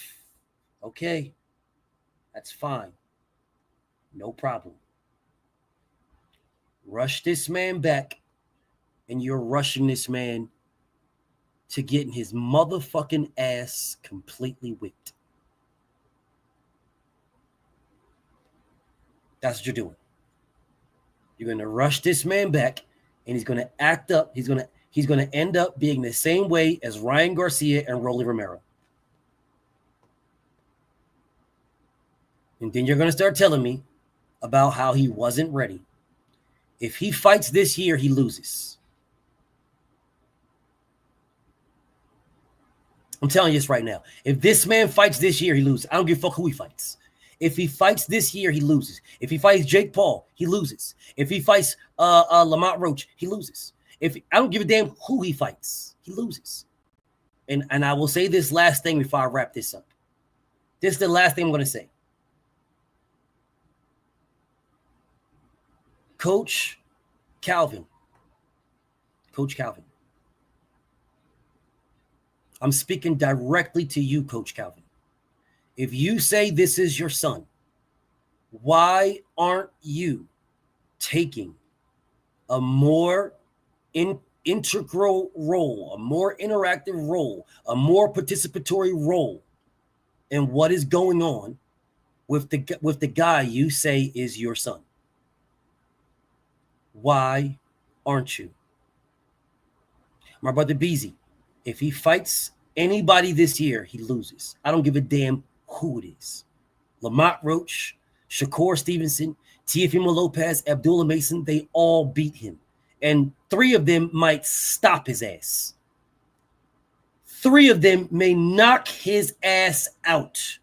Okay. That's fine. No problem. Rush this man back, and you're rushing this man to getting his motherfucking ass completely whipped. That's what you're doing. You're going to rush this man back, and he's going to act up. He's going to end up being the same way as Ryan Garcia and Rolly Romero. And then you're going to start telling me about how he wasn't ready. If he fights this year, he loses. I'm telling you this right now. If this man fights this year, he loses. I don't give a fuck who he fights. If he fights this year, he loses. If he fights Jake Paul, he loses. If he fights Lamont Roach, he loses. I don't give a damn who he fights, he loses. And I will say this last thing before I wrap this up. This is the last thing I'm going to say. Coach Calvin. I'm speaking directly to you, Coach Calvin. If you say this is your son, why aren't you taking a more integral role, a more interactive role, a more participatory role in what is going on with the guy you say is your son? Why aren't you? My brother Beezy, if he fights anybody this year, he loses. I don't give a damn who it is. Lamont Roach, Shakur Stevenson, Teofimo Lopez, Abdullah Mason, they all beat him. And 3 of them might stop his ass. 3 of them may knock his ass out.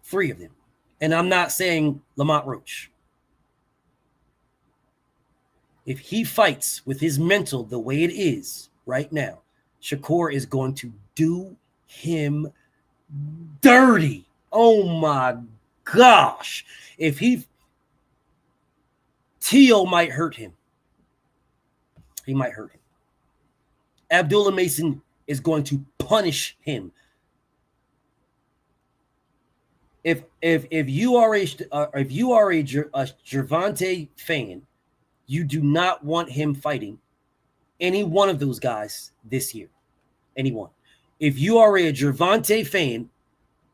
3 of them. And I'm not saying Lamont Roach. If he fights with his mental the way it is right now, Shakur is going to do him dirty. Oh my gosh. Tio might hurt him. He might hurt him. Abdullah Mason is going to punish him. If you are a Gervonta fan You do not want him fighting any one of those guys this year. Anyone. If you are a Gervonta fan,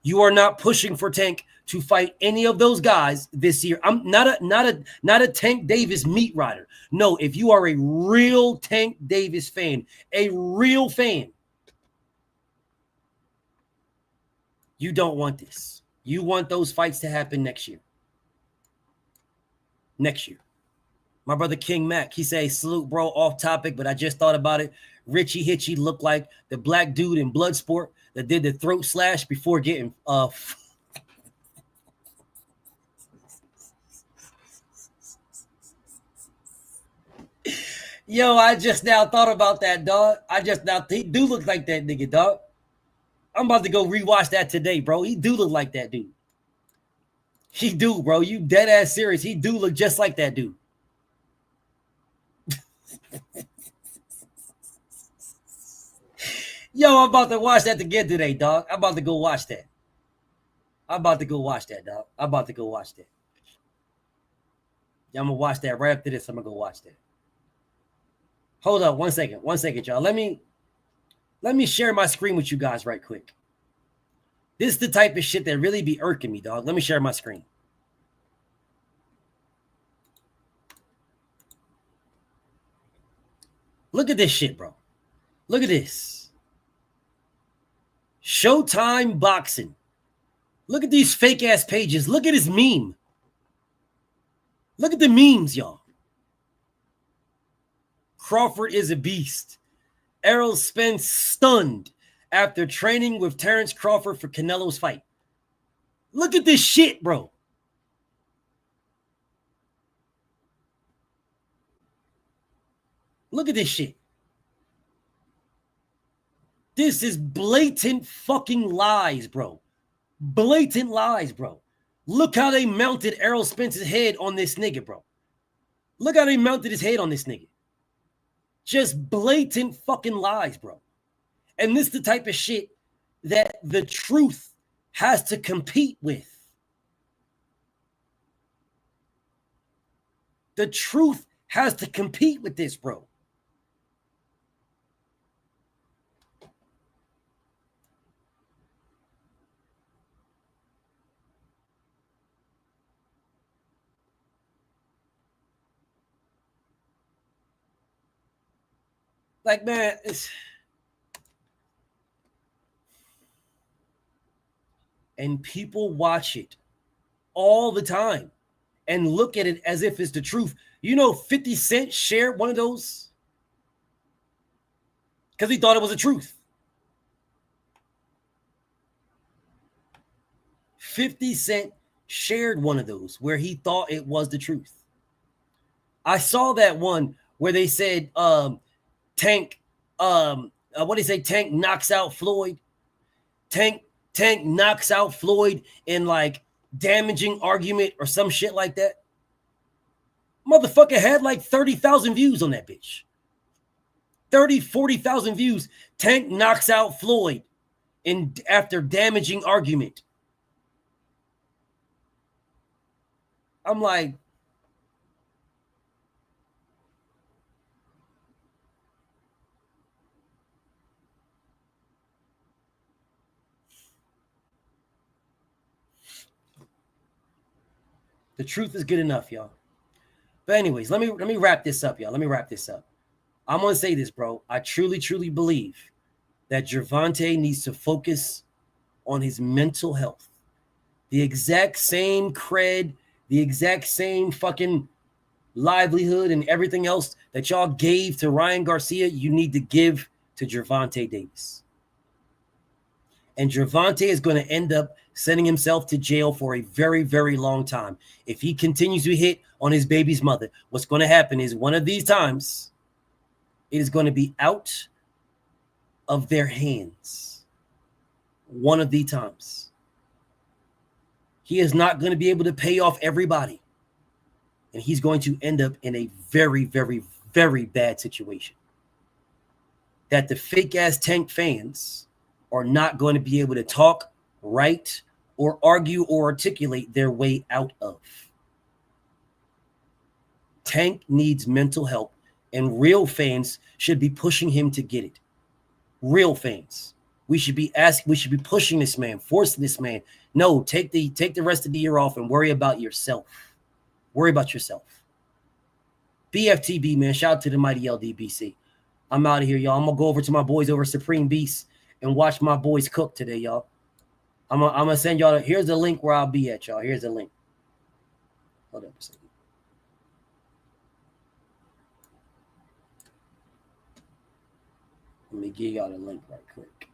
you are not pushing for Tank to fight any of those guys this year. I'm not a Tank Davis meat rider. No, if you are a real Tank Davis fan, a real fan, you don't want this. You want those fights to happen next year. Next year. My brother King Mac, he say, salute, bro, off topic, but I just thought about it. Richie Hitchie looked like the black dude in Bloodsport that did the throat slash before getting Yo, I just now thought about that, dog. He do look like that nigga, dog. I'm about to go rewatch that today, bro. He do look like that dude. He do, bro. You dead ass serious. He do look just like that dude. Yo, I'm about to watch that again today, dog. I'm about to go watch that. I'm about to go watch that, dog. I'm about to go watch that. Yeah, I'm gonna watch that right after this. I'm gonna go watch that. Hold up, 1 second. 1 second, y'all. Let me share my screen with you guys right quick. This is the type of shit that really be irking me, dog. Let me share my screen. Look at this shit, bro. Look at this. Showtime Boxing. Look at these fake ass pages. Look at his meme. Look at the memes, y'all. Crawford is a beast. Errol Spence stunned after training with Terrence Crawford for Canelo's fight. Look at this shit, bro. Look at this shit. This is blatant fucking lies, bro. Blatant lies, bro. Look how they mounted Errol Spence's head on this nigga, bro. Look how they mounted his head on this nigga. Just blatant fucking lies, bro. And this is the type of shit that the truth has to compete with. The truth has to compete with this, bro. Like, man, and people watch it all the time and look at it as if it's the truth. You know, 50 Cent shared one of those because he thought it was the truth. 50 Cent shared one of those where he thought it was the truth. I saw that one where they said Tank, what do they say? Tank knocks out Floyd. Tank knocks out Floyd in like damaging argument or some shit like that. Motherfucker had like 30,000 views on that bitch. 30, 40,000 views. Tank knocks out Floyd after damaging argument. I'm like, the truth is good enough, y'all. But anyways, let me wrap this up, y'all. Let me wrap this up. I'm going to say this, bro. I truly, truly believe that Gervonta needs to focus on his mental health. The exact same cred, the exact same fucking livelihood and everything else that y'all gave to Ryan Garcia, you need to give to Gervonta Davis. And Gervonta is going to end up sending himself to jail for a very, very long time. If he continues to hit on his baby's mother, what's going to happen is one of these times, it is going to be out of their hands. One of the times. He is not going to be able to pay off everybody. And he's going to end up in a very, very, very bad situation that the fake-ass Tank fans are not going to be able to talk, write, or argue or articulate their way out of. Tank needs mental help, and real fans should be pushing him to get it. Real fans. We should be asking, we should be pushing this man, forcing this man. No, take the rest of the year off and worry about yourself. Worry about yourself. BFTB, man. Shout out to the mighty LDBC. I'm out of here, y'all. I'm gonna go over to my boys over Supreme Beast and watch my boys cook today, y'all. I'm gonna send y'all. Here's the link where I'll be at, y'all. Here's the link. Hold up a second. Let me give y'all the link right quick.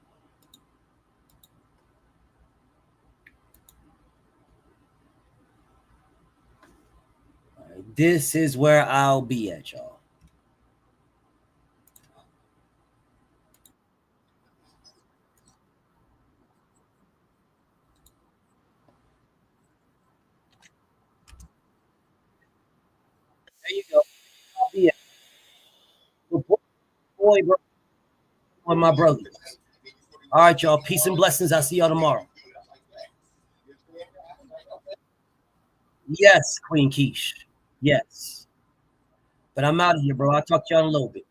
All right, this is where I'll be at, y'all. There you go. I'll be at. Boy, bro, with my brothers. All right, y'all. Peace and blessings. I'll see y'all tomorrow. Yes, Queen Keish. Yes. But I'm out of here, bro. I'll talk to y'all in a little bit.